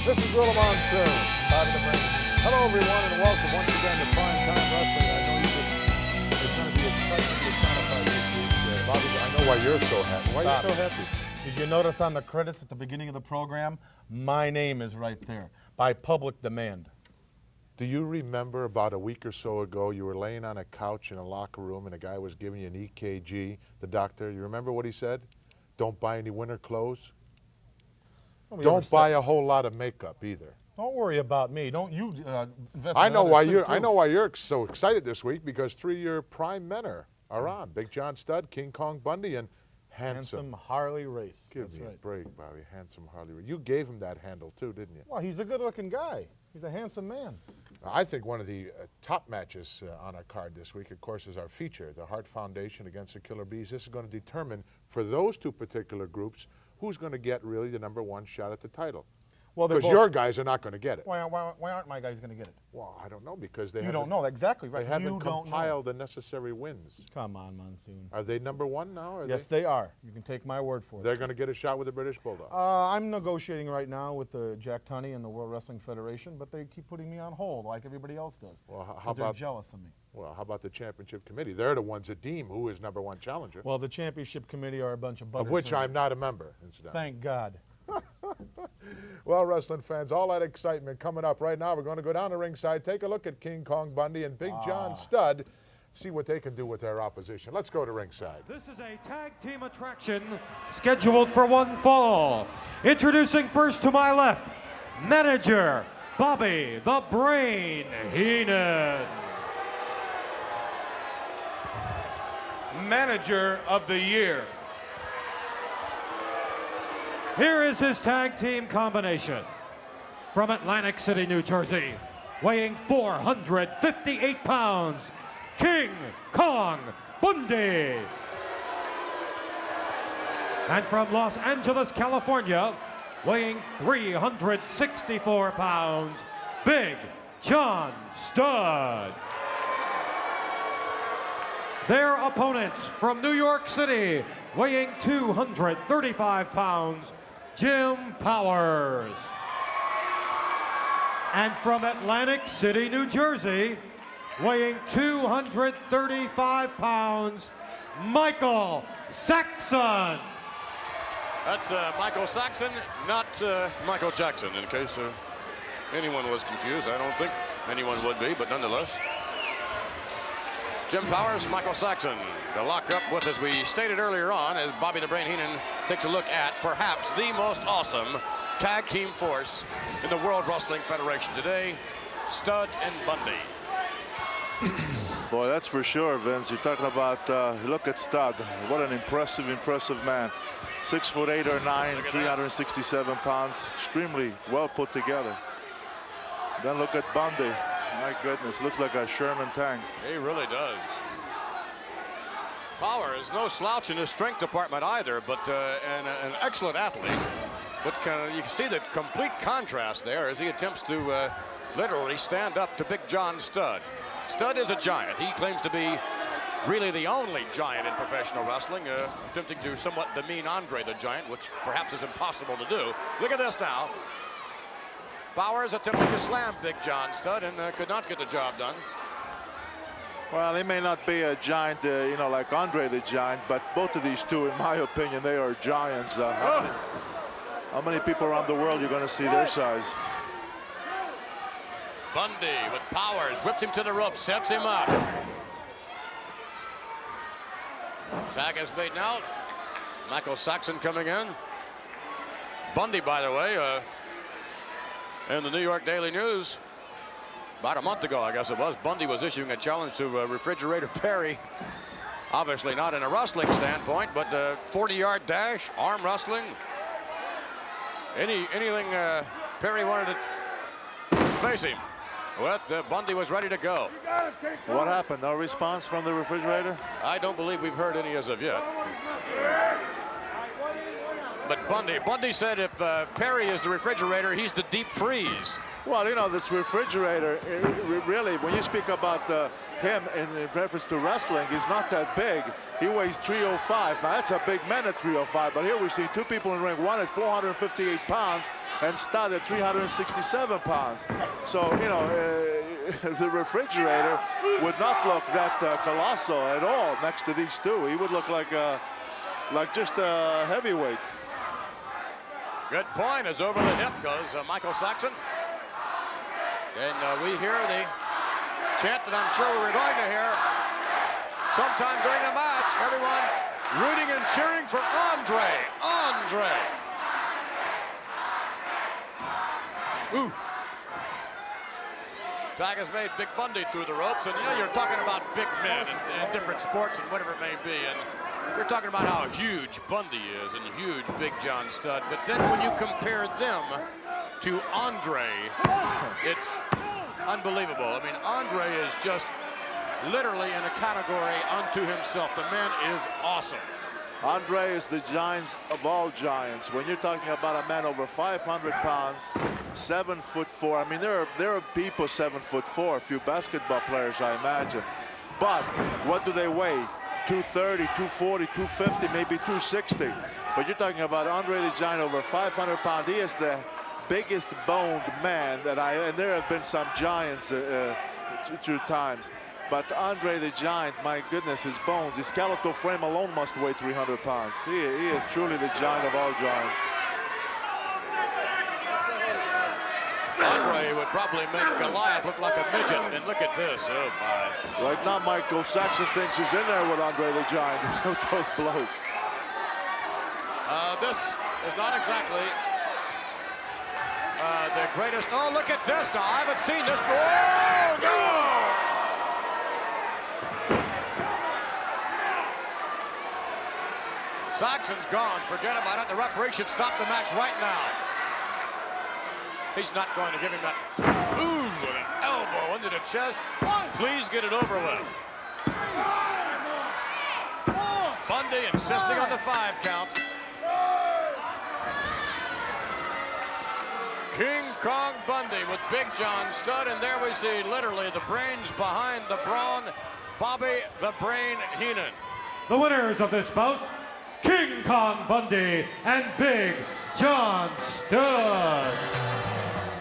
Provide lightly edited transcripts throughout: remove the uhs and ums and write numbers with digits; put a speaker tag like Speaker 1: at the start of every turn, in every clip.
Speaker 1: This is Heenan and Monsoon. Bobby the Brain. Hello, everyone, and welcome once again to Prime Time Wrestling. I know it's going to be exciting personified this week. Bobby, I know why you're so happy. Why are you so happy?
Speaker 2: Did you notice on the credits at the beginning of the program, my name is right there, by public demand.
Speaker 1: Do you remember about a week or so ago, you were laying on a couch in a locker room and a guy was giving you an EKG, the doctor? You remember what he said? Don't buy any winter clothes. Don't buy a whole lot of makeup either.
Speaker 2: Don't worry about me. Don't you invest
Speaker 1: I
Speaker 2: in
Speaker 1: know
Speaker 2: other
Speaker 1: why
Speaker 2: suit,
Speaker 1: you're.
Speaker 2: too.
Speaker 1: I know why you're so excited this week, because 3 of your prime men are on. Big John Studd, King Kong Bundy, and handsome
Speaker 2: Harley Race.
Speaker 1: Give me a break, Bobby. Handsome Harley Race. You gave him that handle too, didn't you?
Speaker 2: Well, he's a good-looking guy. He's a handsome man.
Speaker 1: I think one of the top matches on our card this week, of course, is our feature, the Hart Foundation against the Killer Bees. This is going to determine, for those two particular groups, who's going to get really the #1 shot at the title.
Speaker 2: Well,
Speaker 1: because your guys are not going to get it.
Speaker 2: Why aren't my guys going to get it?
Speaker 1: Well, I don't know, because they
Speaker 2: You don't know. Exactly right.
Speaker 1: They haven't compiled the necessary wins.
Speaker 2: Come on, Monsoon.
Speaker 1: Are they #1 now?
Speaker 2: Yes, they are. You can take my word for it.
Speaker 1: They're going to get a shot with the British Bulldog.
Speaker 2: I'm negotiating right now with the Jack Tunney and the World Wrestling Federation, but they keep putting me on hold like everybody else does.
Speaker 1: Well, how about,
Speaker 2: they're jealous of me.
Speaker 1: Well, how about the Championship Committee? They're the ones that deem who is #1 challenger.
Speaker 2: Well, the Championship Committee are a bunch of buggers.
Speaker 1: Of which I'm not a member, incidentally.
Speaker 2: Thank God.
Speaker 1: Well, wrestling fans, all that excitement coming up right now. We're going to go down to ringside, take a look at King Kong Bundy and Big John Studd, see what they can do with their opposition. Let's go to ringside.
Speaker 3: This is a tag team attraction scheduled for one fall. Introducing first to my left, manager Bobby the Brain Heenan. Manager of the Year. Here is his tag team combination. From Atlantic City, New Jersey, weighing 458 pounds, King Kong Bundy. And from Los Angeles, California, weighing 364 pounds, Big John Studd. Their opponents from New York City, weighing 235 pounds, Jim Powers. And from Atlantic City, New Jersey, weighing 235 pounds, Michael Saxon.
Speaker 4: That's Michael Saxon, not Michael Jackson, in case anyone was confused. I don't think anyone would be, but nonetheless. Jim Powers, Michael Saxon. The lock-up with, as we stated earlier on, as Bobby the Brain Heenan takes a look at perhaps the most awesome tag team force in the World Wrestling Federation today, Studd and Bundy.
Speaker 5: Boy, that's for sure, Vince. You're talking about, look at Studd. What an impressive man. 6'8" or 9", 367 pounds. Extremely well put together. Then look at Bundy. My goodness, looks like a Sherman tank.
Speaker 4: He really does. Power is no slouch in his strength department either, but an excellent athlete. But you can see the complete contrast there as he attempts to literally stand up to Big John Studd. Studd is a giant. He claims to be really the only giant in professional wrestling, attempting to somewhat demean Andre the Giant, which perhaps is impossible to do. Look at this now. Powers attempting to slam Big John Studd and could not get the job done.
Speaker 5: Well, he may not be a giant, you know, like Andre the Giant, but both of these two, in my opinion, they are giants. How many people around the world you're going to see their size?
Speaker 4: Bundy with Powers, whips him to the rope, sets him up. Tag is made now. Michael Saxon coming in. Bundy, by the way, in the New York Daily News, about a month ago, I guess it was, Bundy was issuing a challenge to Refrigerator Perry. Obviously not in a wrestling standpoint, but 40-yard dash, arm wrestling. Anything Perry wanted to face him with, Bundy was ready to go.
Speaker 5: What happened? No response from the Refrigerator?
Speaker 4: I don't believe we've heard any as of yet. But Bundy said if Perry is the refrigerator, he's the deep freeze.
Speaker 5: Well, you know, this refrigerator, really, when you speak about him in reference to wrestling, he's not that big. He weighs 305. Now, that's a big man at 305, but here we're seeing two people in the ring, one at 458 pounds and Studd at 367 pounds. So, you know, the refrigerator would not look that colossal at all next to these two. He would look like just a heavyweight.
Speaker 4: Good point, as over the hip goes Michael Saxon. And we hear the chant that I'm sure we were going to hear sometime during the match. Everyone rooting and cheering for Andre. Andre. Ooh. Tag has made Big Bundy through the ropes, and you know, you're talking about big men in different sports and whatever it may be, and we're talking about how huge Bundy is and huge Big John Studd, but then when you compare them to Andre, it's unbelievable. I mean, Andre is just literally in a category unto himself. The man is awesome.
Speaker 5: Andre is the giant of all giants. When you're talking about a man over 500 pounds, 7'4", I mean, there are people 7'4", a few basketball players, I imagine. But what do they weigh? 230, 240, 250, maybe 260. But you're talking about Andre the Giant over 500 pounds. He is the biggest boned man and there have been some giants through times. But Andre the Giant, my goodness, his bones, his skeletal frame alone must weigh 300 pounds. He is truly the giant of all giants.
Speaker 4: Andre would probably make Goliath look like a midget, and look at this, oh my.
Speaker 5: Right now, Michael Saxon thinks he's in there with Andre the Giant with those blows.
Speaker 4: This is not exactly the greatest. Oh, look at this now. I haven't seen this. Oh, no! Saxon's gone. Forget about it. The referee should stop the match right now. He's not going to give him that. Ooh, with an elbow into the chest. Please get it over with. Bundy insisting on the 5 count. King Kong Bundy with Big John Studd, and there we see literally the brains behind the brawn, Bobby the Brain Heenan.
Speaker 3: The winners of this bout, King Kong Bundy and Big John Studd.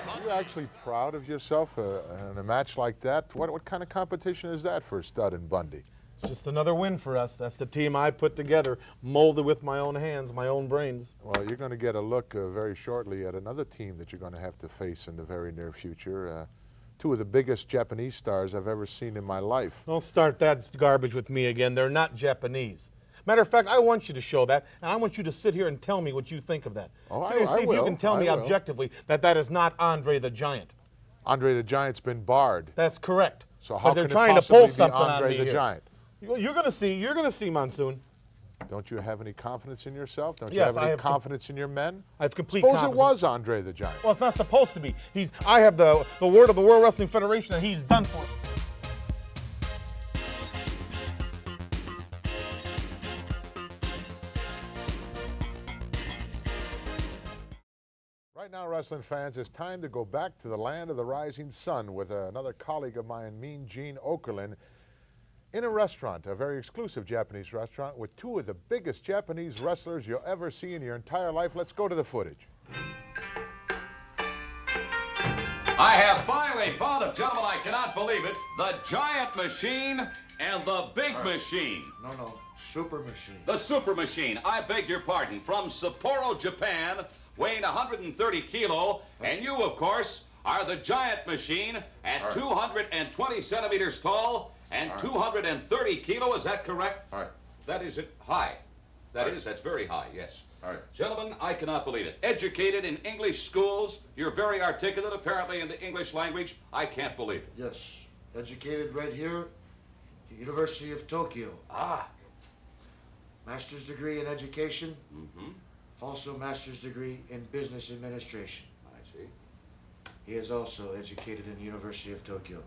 Speaker 1: Are you actually proud of yourself in a match like that? What kind of competition is that for Studd and Bundy?
Speaker 2: It's just another win for us. That's the team I put together, molded with my own hands, my own brains.
Speaker 1: Well, you're going to get a look very shortly at another team that you're going to have to face in the very near future. Two of the biggest Japanese stars I've ever seen in my life.
Speaker 2: Don't start that garbage with me again. They're not Japanese. Matter of fact, I want you to show that, and I want you to sit here and tell me what you think of that.
Speaker 1: Oh,
Speaker 2: See
Speaker 1: I
Speaker 2: if
Speaker 1: will.
Speaker 2: you can tell me objectively that that is not Andre the Giant.
Speaker 1: Andre the Giant's been barred.
Speaker 2: That's correct.
Speaker 1: So how
Speaker 2: they're
Speaker 1: can
Speaker 2: trying
Speaker 1: it
Speaker 2: to pull
Speaker 1: possibly be
Speaker 2: something on
Speaker 1: Andre
Speaker 2: me
Speaker 1: the
Speaker 2: here.
Speaker 1: Giant?
Speaker 2: You're going to see. You're going to see, Monsoon.
Speaker 1: Don't you have any confidence in yourself? Don't you
Speaker 2: Yes,
Speaker 1: have
Speaker 2: I
Speaker 1: any
Speaker 2: have
Speaker 1: confidence in your men?
Speaker 2: I have complete
Speaker 1: Suppose
Speaker 2: confidence.
Speaker 1: it was Andre the Giant.
Speaker 2: Well, it's not supposed to be. I have the word of the World Wrestling Federation that he's done for.
Speaker 1: Right now, wrestling fans, it's time to go back to the land of the rising sun with another colleague of mine, Mean Gene Okerlund, in a restaurant, a very exclusive Japanese restaurant with two of the biggest Japanese wrestlers you'll ever see in your entire life. Let's go to the footage.
Speaker 6: I have finally found it, gentlemen. I cannot believe it. The Giant Machine and the Big Machine.
Speaker 7: No, Super Machine.
Speaker 6: The Super Machine. I beg your pardon. From Sapporo, Japan, weighing 130 kilo, and you, of course, are the Giant Machine at 220 centimeters tall and 230 kilo. Is that correct?
Speaker 7: All right.
Speaker 6: That is it. High. That's very high, yes.
Speaker 7: All right.
Speaker 6: Gentlemen, I cannot believe it. Educated in English schools, you're very articulate, apparently, in the English language. I can't believe it.
Speaker 7: Yes. Educated right here at the University of Tokyo.
Speaker 6: Ah.
Speaker 7: Master's degree in education.
Speaker 6: Mm-hmm.
Speaker 7: Also master's degree in business administration.
Speaker 6: I see.
Speaker 7: He is also educated in the University of Tokyo.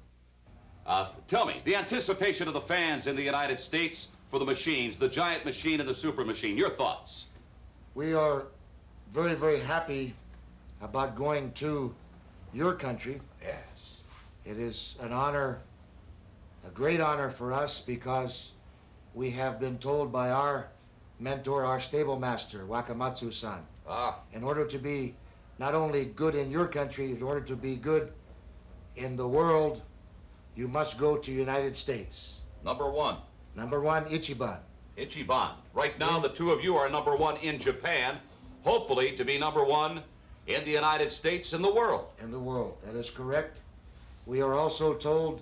Speaker 6: Tell me, the anticipation of the fans in the United States for the machines, the Giant Machine and the Super Machine, your thoughts?
Speaker 7: We are very, very happy about going to your country.
Speaker 6: Yes.
Speaker 7: It is an honor, a great honor for us, because we have been told by our mentor, our stable master, Wakamatsu-san, in order to be not only good in your country, in order to be good in the world, you must go to United States.
Speaker 6: Number one.
Speaker 7: Number one, Ichiban.
Speaker 6: Ichiban. Right now, the two of you are number one in Japan, hopefully to be number one in the United States and the world.
Speaker 7: In the world, that is correct. We are also told,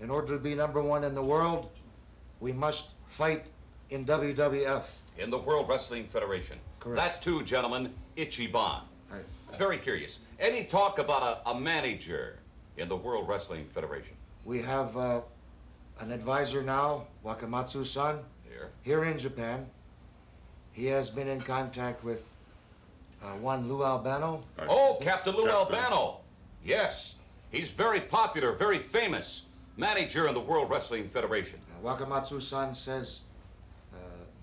Speaker 7: in order to be number one in the world, we must fight in WWF.
Speaker 6: In the World Wrestling Federation.
Speaker 7: Correct.
Speaker 6: That too, gentlemen, Ichiban.
Speaker 7: Right.
Speaker 6: Very curious. Any talk about a manager in the World Wrestling Federation?
Speaker 7: We have an advisor now, Wakamatsu-san, here in Japan. He has been in contact with one Lou Albano.
Speaker 6: Oh, Captain Lou Albano. Yes. He's very popular, very famous manager in the World Wrestling Federation.
Speaker 7: Wakamatsu-san says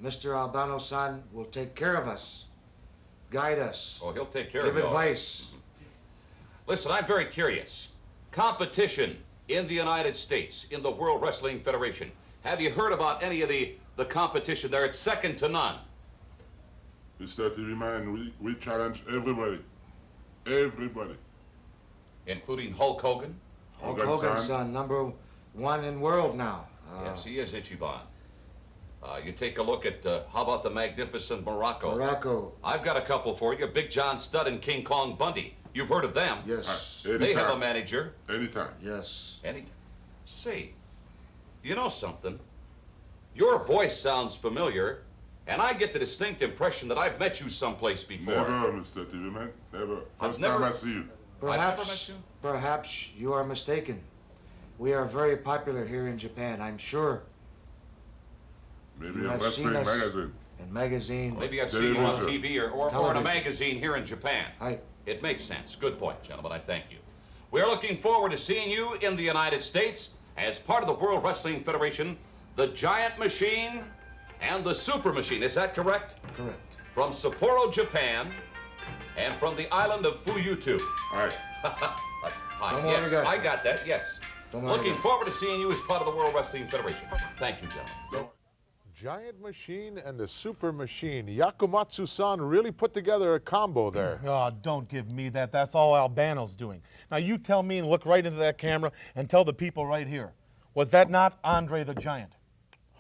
Speaker 7: Mr. Albano-san will take care of us, guide us,
Speaker 6: Oh, he'll take care of
Speaker 7: give
Speaker 6: you.
Speaker 7: advice.
Speaker 6: Listen, I'm very curious. Competition in the United States, in the World Wrestling Federation. Have you heard about any of the competition there? It's second to none.
Speaker 8: Mr. TV Man, we challenge everybody. Everybody.
Speaker 6: Including Hulk Hogan?
Speaker 7: Hulk Hogan's son, number one in world now.
Speaker 6: Yes, he is Ichiban. You take a look at, how about the magnificent Morocco?
Speaker 7: Morocco.
Speaker 6: I've got a couple for you. Big John Studd and King Kong Bundy. You've heard of them.
Speaker 7: Yes.
Speaker 6: They have a manager.
Speaker 8: Anytime.
Speaker 7: Yes.
Speaker 6: Say, you know something? Your voice sounds familiar, and I get the distinct impression that I've met you someplace before.
Speaker 8: Never, Mr. TV Man. Never. First time I see you.
Speaker 7: Perhaps you are mistaken. We are very popular here in Japan. I'm sure
Speaker 8: Maybe
Speaker 7: you
Speaker 8: a
Speaker 7: have
Speaker 8: wrestling
Speaker 7: seen us
Speaker 8: magazine.
Speaker 7: in magazine.
Speaker 6: Maybe I've seen you on TV or in a
Speaker 7: Television.
Speaker 6: magazine here in Japan.
Speaker 7: Right.
Speaker 6: It makes sense. Good point, gentlemen. I thank you. We're looking forward to seeing you in the United States as part of the World Wrestling Federation, the Giant Machine and the Super Machine. Is that correct?
Speaker 7: Correct.
Speaker 6: From Sapporo, Japan, and from the island of Fuyutu.
Speaker 8: All right.
Speaker 6: Yes, I got that, yes. Looking forward to seeing you as part of the World Wrestling Federation. Thank you, gentlemen.
Speaker 1: Giant Machine and the Super Machine. Yakumatsu-san really put together a combo there.
Speaker 2: Oh, don't give me that. That's all Albano's doing. Now you tell me and look right into that camera and tell the people right here. Was that not Andre the Giant?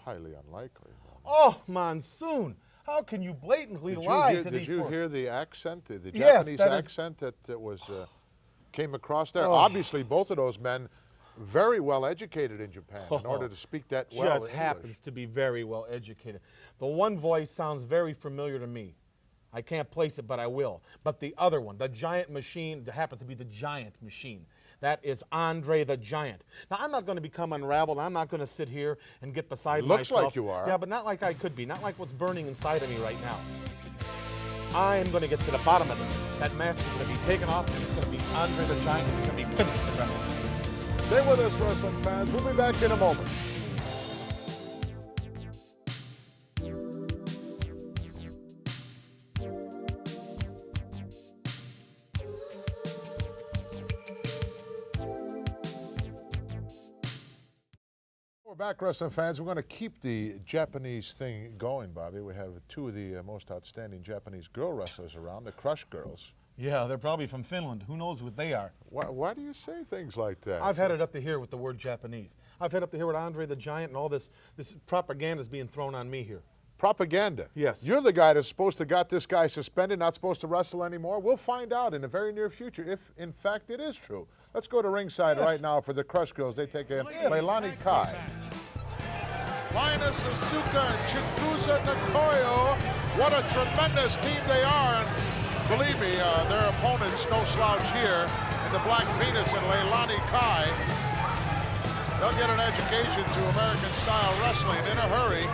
Speaker 1: Highly unlikely.
Speaker 2: Oh, Monsoon. How can you blatantly lie to these
Speaker 1: Did you
Speaker 2: poor-
Speaker 1: hear the accent, the
Speaker 2: Yes,
Speaker 1: Japanese
Speaker 2: that is-
Speaker 1: accent that was came across there?
Speaker 2: Oh.
Speaker 1: Obviously, both of those men very well educated in Japan in order to speak that well
Speaker 2: Just
Speaker 1: English.
Speaker 2: happens to be very well educated. The one voice sounds very familiar to me. I can't place it, but I will. But the other one, the Giant Machine, happens to be the Giant Machine. That is Andre the Giant. Now, I'm not going to become unraveled. I'm not going to sit here and get beside
Speaker 1: Looks
Speaker 2: myself.
Speaker 1: like you are.
Speaker 2: Yeah, but not like I could be. Not like what's burning inside of me right now. I'm going to get to the bottom of this. That mask is going to be taken off, and it's going to be Andre the Giant. It's going to be finished with wrestling.
Speaker 1: Stay with us, wrestling fans. We'll be back in a moment. We're back, wrestling fans. We're going to keep the Japanese thing going, Bobby. We have two of the most outstanding Japanese girl wrestlers around, the Crush Girls.
Speaker 2: Yeah, they're probably from Finland. Who knows what they are?
Speaker 1: Why do you say things like that?
Speaker 2: I've had it up to here with the word Japanese. I've had it up to here with Andre the Giant, and all this propaganda is being thrown on me here.
Speaker 1: Propaganda.
Speaker 2: Yes.
Speaker 1: You're the guy that's supposed to got this guy suspended, not supposed to wrestle anymore. We'll find out in the very near future if, in fact, it is true. Let's go to ringside right now for the Crush Girls. They take Leilani Kai. Linus Asuka and Chikusa Nakoyo. What a tremendous team they are. And believe me, their opponents, no slouch here, and the Black Venus and Leilani Kai. They'll get an education to American-style wrestling in a hurry.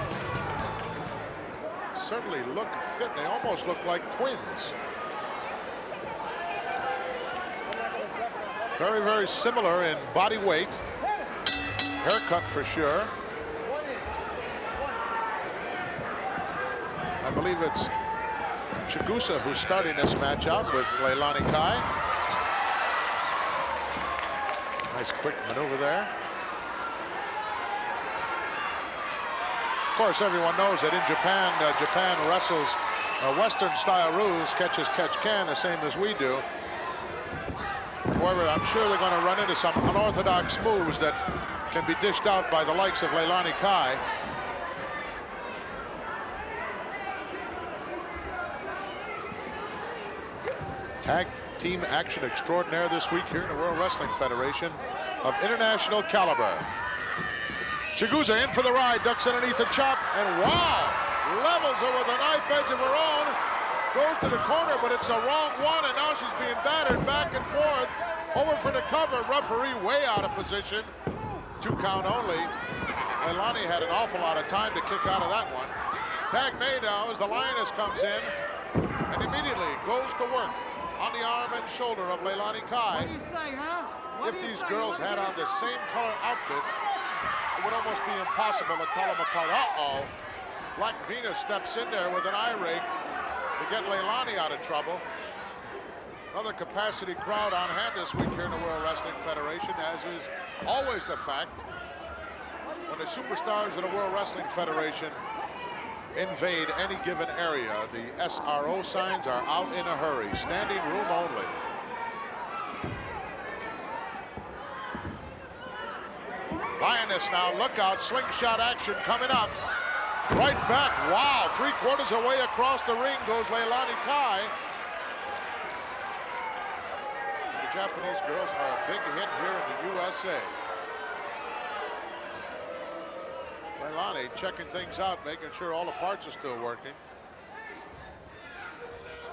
Speaker 1: Certainly look fit. They almost look like twins. Very, very similar in body weight. Haircut for sure. I believe it's Chigusa, who's starting this match out with Leilani Kai. Nice quick maneuver there. Of course, everyone knows that in Japan, Japan wrestles Western style rules, catch as catch can, the same as we do. However, I'm sure they're going to run into some unorthodox moves that can be dished out by the likes of Leilani Kai. Tag team action extraordinaire this week here in the World Wrestling Federation of international caliber. Chigusa in for the ride, ducks underneath a chop, and wow! Levels her with a knife edge of her own. Goes to the corner, but it's a wrong one, and now she's being battered back and forth. Over for the cover, referee way out of position. 2 count only. Leilani had an awful lot of time to kick out of that one. Tag made now as the Lioness comes in and immediately goes to work on the arm and shoulder of Leilani Kai.
Speaker 9: What do you say, huh?
Speaker 1: If these girls had on the same color outfits, it would almost be impossible to tell them apart. Uh-oh. Black Venus steps in there with an eye rake to get Leilani out of trouble. Another capacity crowd on hand this week here in the World Wrestling Federation, as is always the fact when the superstars of the World Wrestling Federation invade any given area. The SRO signs are out in a hurry. Standing room only. Lioness now, look out, slingshot action coming up. Right back, wow, 3/4 away across the ring goes Leilani Kai. The Japanese girls are a big hit here in the USA. Leilani checking things out, making sure all the parts are still working.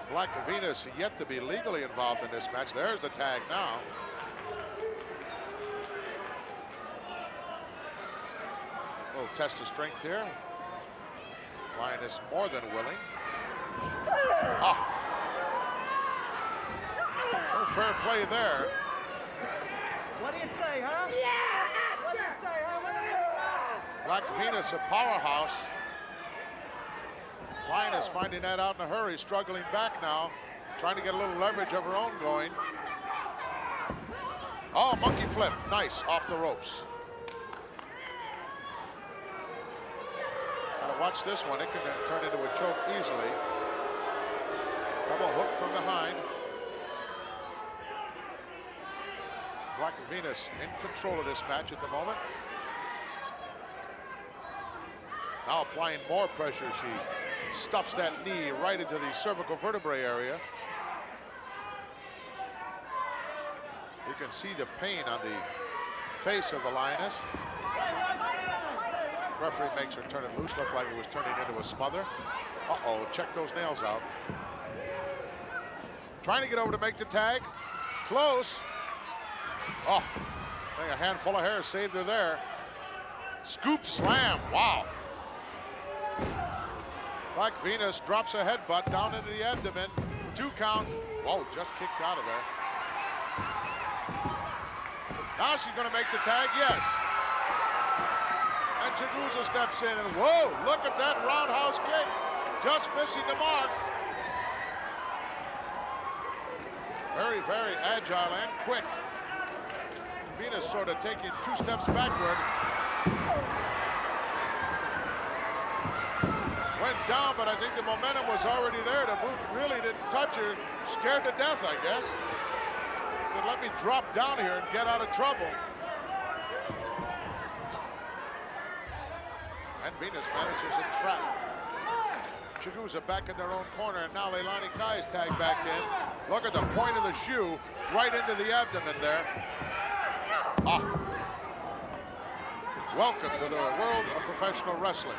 Speaker 1: Black Venus yet to be legally involved in this match. There's the tag now. A little test of strength here. Lioness more than willing. Ah. No fair play there.
Speaker 9: What do you say, huh? Yeah! What do you say, huh?
Speaker 1: Black Venus, a powerhouse. Lioness finding that out in a hurry, struggling back now, trying to get a little leverage of her own going. Oh, monkey flip, nice, off the ropes. Gotta watch this one, it can turn into a choke easily. Double hook from behind. Black Venus in control of this match at the moment. Now applying more pressure, she stuffs that knee right into the cervical vertebrae area. You can see the pain on the face of the Lioness. Referee makes her turn it loose, looked like it was turning into a smother. Uh-oh, check those nails out. Trying to get over to make the tag. Close. Oh, I think a handful of hair saved her there. Scoop slam, wow. Black Venus drops a headbutt down into the abdomen. 2 count. Whoa, just kicked out of there. Now she's gonna make the tag, yes. And Chigusa steps in and whoa, look at that roundhouse kick. Just missing the mark. Very, very agile and quick. Venus sort of taking 2 steps backward. Went down, but I think the momentum was already there. The boot really didn't touch her. Scared to death, I guess. Said, let me drop down here and get out of trouble. And Venus manages a trap. Chigusa back in their own corner, and now Leilani Kai is tagged back in. Look at the point of the shoe right into the abdomen there. Ah. Welcome to the world of professional wrestling.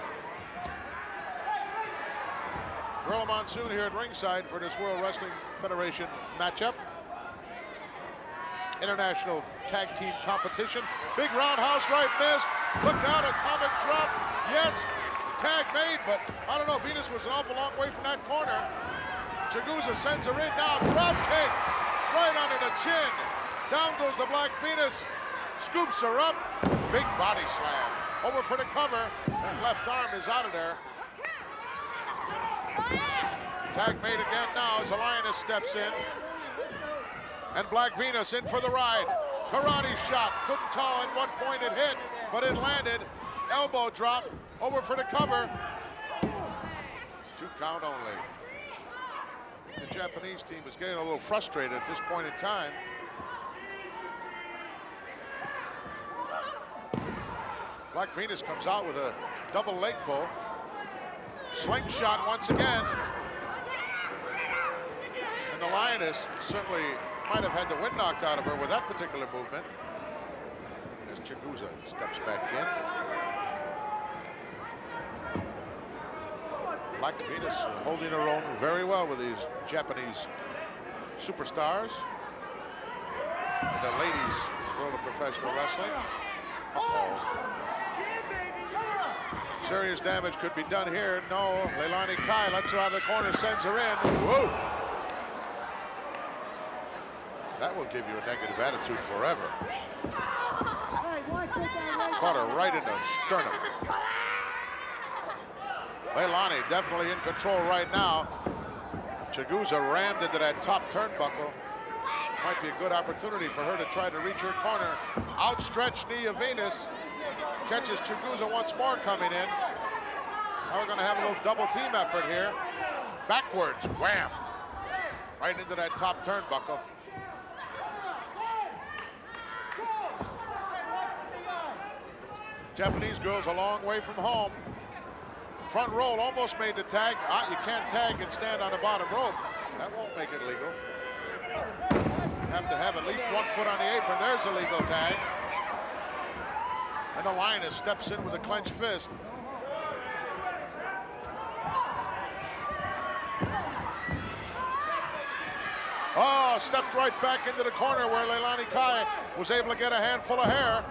Speaker 1: Heenan and Monsoon here at ringside for this World Wrestling Federation matchup. International tag team competition. Big roundhouse right, missed. Look out, atomic drop. Yes, tag made, but I don't know, Venus was an awful long way from that corner. Chigusa sends her in now, drop kick. Right under the chin. Down goes the Black Venus. Scoops her up. Big body slam. Over for the cover. That left arm is out of there. Tag made again now as Alliance steps in. And Black Venus in for the ride. Karate shot. Couldn't tell at what point it hit, but it landed. Elbow drop. Over for the cover. 2 count only. I think the Japanese team is getting a little frustrated at this point in time. Black Venus comes out with a double leg pull. Slingshot once again. And the Lioness certainly might have had the wind knocked out of her with that particular movement. As Chigusa steps back in. Black Venus holding her own very well with these Japanese superstars in the ladies' world of professional wrestling. Serious damage could be done here. No, Leilani Kai lets her out of the corner, sends her in. Whoa! That will give you a negative attitude forever. Caught her right in the sternum. Leilani definitely in control right now. Chigusa rammed into that top turnbuckle. Might be a good opportunity for her to try to reach her corner. Outstretched knee of Venus. Catches Chigusa once more coming in. Now we're going to have a little double team effort here. Backwards, wham! Right into that top turnbuckle. Japanese girls a long way from home. Front roll almost made the tag. You can't tag and stand on the bottom rope. That won't make it legal. Have to have at least 1 foot on the apron. There's a legal tag. And the Lioness steps in with a clenched fist. Oh, stepped right back into the corner where Leilani Kai was able to get a handful of hair.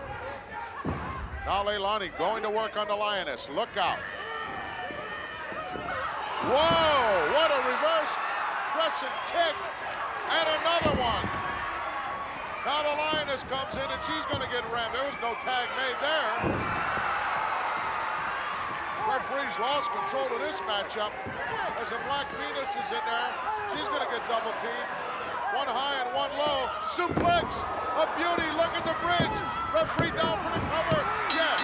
Speaker 1: Now Leilani going to work on the Lioness. Look out. Whoa, what a reverse crescent kick. And another one. Now the Lioness comes in and she's going to get rammed. There was no tag made there. Referee's lost control of this matchup as the Black Venus is in there. She's going to get double teamed. 1 high and 1 low. Suplex. A beauty. Look at the bridge. Referee down for the cover. Yes.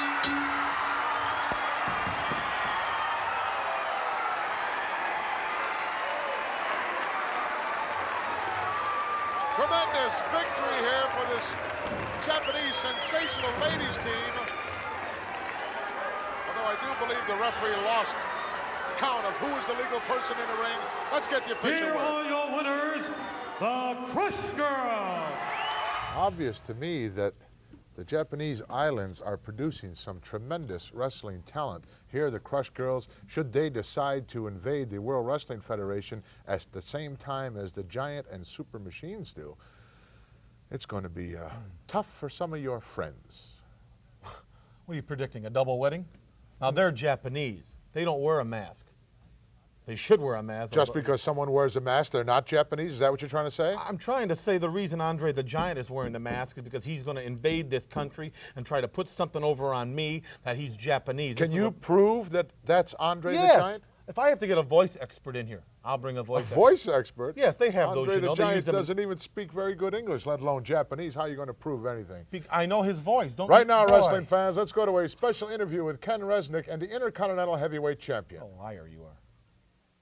Speaker 1: Tremendous victory here for this Japanese sensational ladies team. Although I do believe the referee lost count of who is the legal person in the ring. Let's get the official
Speaker 3: Here
Speaker 1: word.
Speaker 3: are your winners, the Crush Girl.
Speaker 1: Obvious to me that the Japanese islands are producing some tremendous wrestling talent. Here, the Crush Girls, should they decide to invade the World Wrestling Federation at the same time as the Giant and Super Machines do, it's going to be tough for some of your friends.
Speaker 2: What are you predicting, a double wedding? Now, they're Japanese. They don't wear a mask. They should wear a mask.
Speaker 1: Just because someone wears a mask, they're not Japanese? Is that what you're trying to say?
Speaker 2: I'm trying to say the reason Andre the Giant is wearing the mask is because he's going to invade this country and try to put something over on me that he's Japanese.
Speaker 1: Can you prove that that's Andre the
Speaker 2: Yes.
Speaker 1: Giant?
Speaker 2: If I have to get a voice expert in here, I'll bring a voice expert.
Speaker 1: Voice expert?
Speaker 2: Yes, they have
Speaker 1: Andre
Speaker 2: those, you know.
Speaker 1: the
Speaker 2: They use
Speaker 1: Giant
Speaker 2: them.
Speaker 1: doesn't even speak very good English, let alone Japanese. How are you going to prove anything?
Speaker 2: I know his voice. Don't
Speaker 1: Right now,
Speaker 2: boy.
Speaker 1: wrestling fans, let's go to a special interview with Ken Resnick and the Intercontinental Heavyweight Champion.
Speaker 2: Oh, liar you are.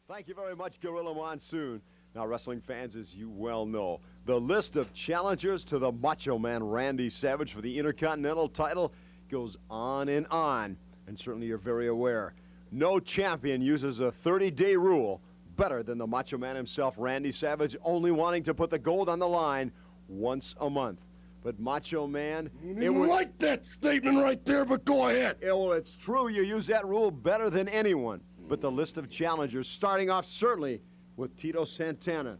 Speaker 10: Thank you very much, Gorilla Monsoon. Now, wrestling fans, as you well know, the list of challengers to the Macho Man Randy Savage for the Intercontinental title goes on. And certainly you're very aware, no champion uses a 30-day rule better than the Macho Man himself, Randy Savage, only wanting to put the gold on the line once a month. But Macho Man...
Speaker 11: I don't like that statement right there, but go ahead.
Speaker 10: Yeah, well, it's true. You use that rule better than anyone. But the list of challengers, starting off certainly with Tito Santana.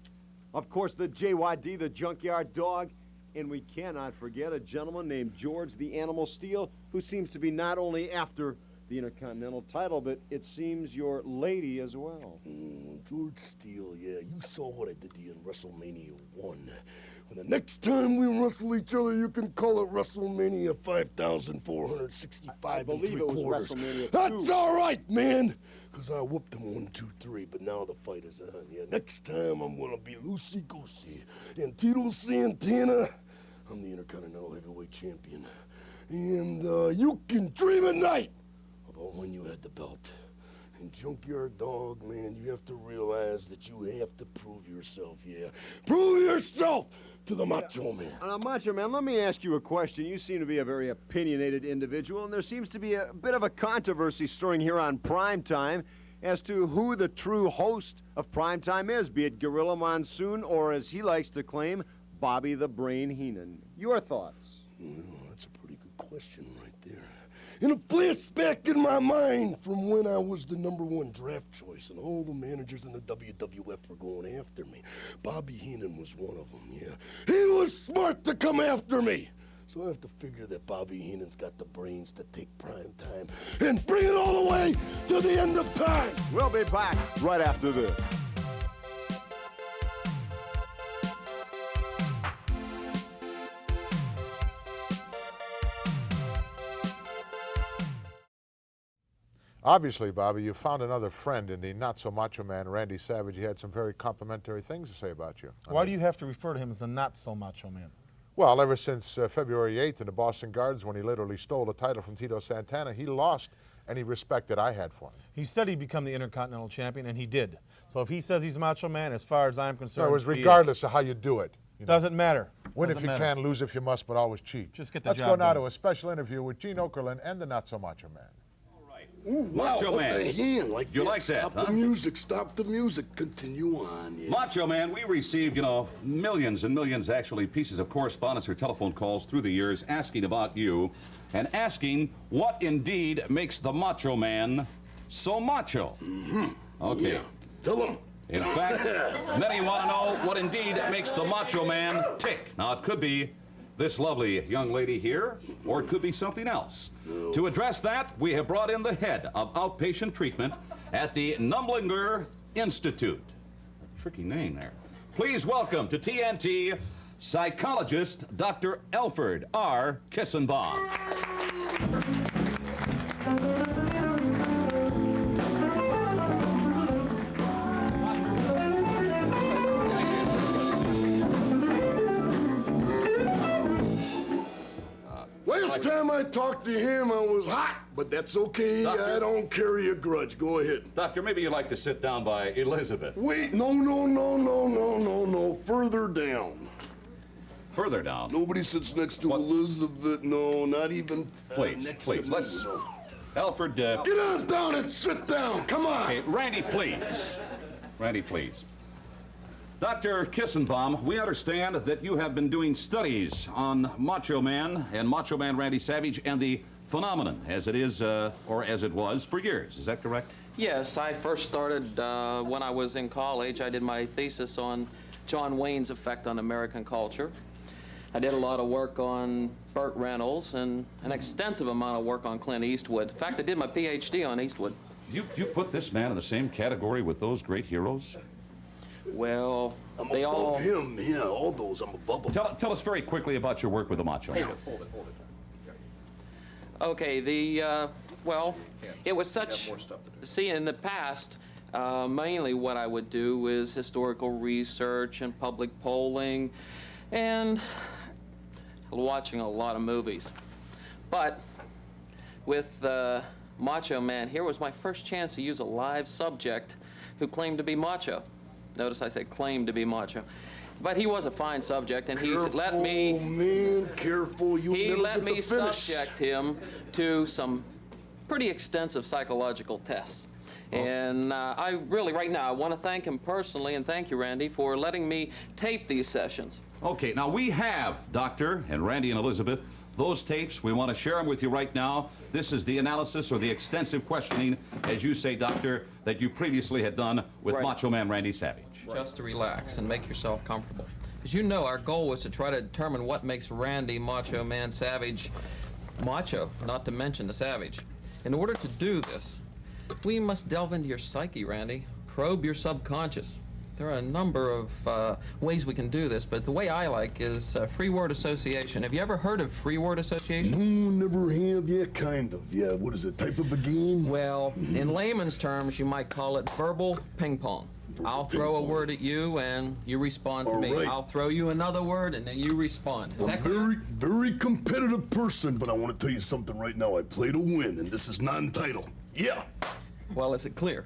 Speaker 10: Of course, the JYD, the Junkyard Dog. And we cannot forget a gentleman named George the Animal Steel, who seems to be not only after the Intercontinental title, but it seems your lady as well.
Speaker 11: George Steele, yeah, you saw what I did to you in WrestleMania 1. When the next time we wrestle each other, you can call it WrestleMania 5,465
Speaker 10: I believe it was
Speaker 11: 3/4.
Speaker 10: WrestleMania 2.
Speaker 11: That's all right, man, because I whooped him 1, 2, 3, but now the fight is on. Yeah, next time I'm going to be loosey-goosey. And Tito Santana, I'm the Intercontinental Heavyweight Champion. And you can dream at night about when you had the belt. And Junkyard Dog, man, you have to realize that you have to prove yourself, yeah. Prove yourself to the Macho Man.
Speaker 10: Macho Man, let me ask you a question. You seem to be a very opinionated individual, and there seems to be a bit of a controversy stirring here on Prime Time as to who the true host of Prime Time is, be it Gorilla Monsoon or, as he likes to claim, Bobby the Brain Heenan. Your thoughts?
Speaker 11: Well, that's a pretty good question right there. And a flashback in my mind from when I was the #1 draft choice and all the managers in the WWF were going after me. Bobby Heenan was one of them, yeah. He was smart to come after me. So I have to figure that Bobby Heenan's got the brains to take Prime Time and bring it all the way to the end of time.
Speaker 10: We'll be back right after this.
Speaker 1: Obviously, Bobby, you found another friend in the not-so-macho man, Randy Savage. He had some very complimentary things to say about you.
Speaker 2: Why do you have to refer to him as the not-so-macho man?
Speaker 1: Well, ever since February 8th in the Boston Gardens, when he literally stole the title from Tito Santana, he lost any respect that I had for him.
Speaker 2: He said he'd become the Intercontinental Champion, and he did. So if he says he's Macho Man, as far as I'm concerned,
Speaker 1: No, it was regardless of how you do it. You know.
Speaker 2: Doesn't matter.
Speaker 1: Win
Speaker 2: Doesn't
Speaker 1: if you
Speaker 2: matter.
Speaker 1: can, lose if you must, but always cheat.
Speaker 2: Just get the
Speaker 1: Let's
Speaker 2: job
Speaker 1: go now
Speaker 2: done.
Speaker 1: to a special interview with Gene Okerlund and the not-so-macho man.
Speaker 11: Ooh, wow,
Speaker 6: Macho
Speaker 11: what
Speaker 6: Man.
Speaker 11: the hand? Like
Speaker 6: You
Speaker 11: that.
Speaker 6: like that,
Speaker 11: Stop
Speaker 6: huh?
Speaker 11: the music, stop the music. Continue on, yeah.
Speaker 6: Macho Man, we received, millions and millions, actually, pieces of correspondence or telephone calls through the years asking about you and asking what indeed makes the Macho Man so macho.
Speaker 11: Mm-hmm.
Speaker 6: Okay.
Speaker 11: Yeah. Tell him.
Speaker 6: In fact, many want to know what indeed makes the Macho Man tick. Now, it could be this lovely young lady here, or it could be something else. No. To address that, we have brought in the head of outpatient treatment at the Numblinger Institute. Tricky name there. Please welcome to TNT, psychologist Dr. Alfred R. Kissenbaum.
Speaker 11: Last time I talked to him, I was hot, but that's okay.
Speaker 6: Doctor?
Speaker 11: I don't carry a grudge. Go ahead.
Speaker 6: Doctor, maybe you'd like to sit down by Elizabeth.
Speaker 11: Wait, no. Further down.
Speaker 6: Further down.
Speaker 11: Nobody sits next to Elizabeth. No, not even
Speaker 6: Please,
Speaker 11: next
Speaker 6: please,
Speaker 11: to me,
Speaker 6: let's...
Speaker 11: no.
Speaker 6: Alfred,
Speaker 11: Get on down and sit down. Come on.
Speaker 6: Okay, Randy, please. Randy, please. Dr. Kissenbaum, we understand that you have been doing studies on Macho Man and Macho Man Randy Savage and the phenomenon as it is, or as it was, for years. Is that correct?
Speaker 12: Yes, I first started when I was in college. I did my thesis on John Wayne's effect on American culture. I did a lot of work on Burt Reynolds and an extensive amount of work on Clint Eastwood. In fact, I did my PhD on Eastwood.
Speaker 6: You put this man in the same category with those great heroes?
Speaker 12: Well,
Speaker 11: I'm
Speaker 12: they
Speaker 11: above
Speaker 12: all...
Speaker 11: him. Yeah, all those. I'm above him.
Speaker 6: Tell us very quickly about your work with the Macho Man.
Speaker 12: Hold it. Okay, well, it was such... See, in the past, mainly what I would do is historical research and public polling and watching a lot of movies. But with Macho Man, here was my first chance to use a live subject who claimed to be macho. Notice I said claimed to be macho. But he was a fine subject, and he let me...
Speaker 11: man, careful.
Speaker 12: He let me subject him to some pretty extensive psychological tests. And I really, right now, I want to thank him personally, and thank you, Randy, for letting me tape these sessions.
Speaker 6: Okay, now we have, Doctor, and Randy and Elizabeth, those tapes. We want to share them with you right now. This is the analysis or the extensive questioning, as you say, Doctor, that you previously had done with
Speaker 12: Right.
Speaker 6: Macho Man Randy Savage.
Speaker 12: Just to relax and make yourself comfortable. As you know, our goal was to try to determine what makes Randy Macho Man Savage macho, not to mention the Savage. In order to do this, we must delve into your psyche, Randy. probe your subconscious. There are a number of ways we can do this, but the way I like is free word association. Have you ever heard of free word association?
Speaker 11: No, never have. Yeah, kind of. Yeah, what is it, type of a game?
Speaker 12: Well, in layman's terms, you might call it verbal ping pong. I'll throw a word at you, and you respond to me.
Speaker 11: Right.
Speaker 12: I'll throw you another word, and then you respond. Is
Speaker 11: I'm
Speaker 12: that clear?
Speaker 11: very competitive person, but I want to tell you something right now. I play to win, and this is non-title. Yeah.
Speaker 12: Well, is it clear?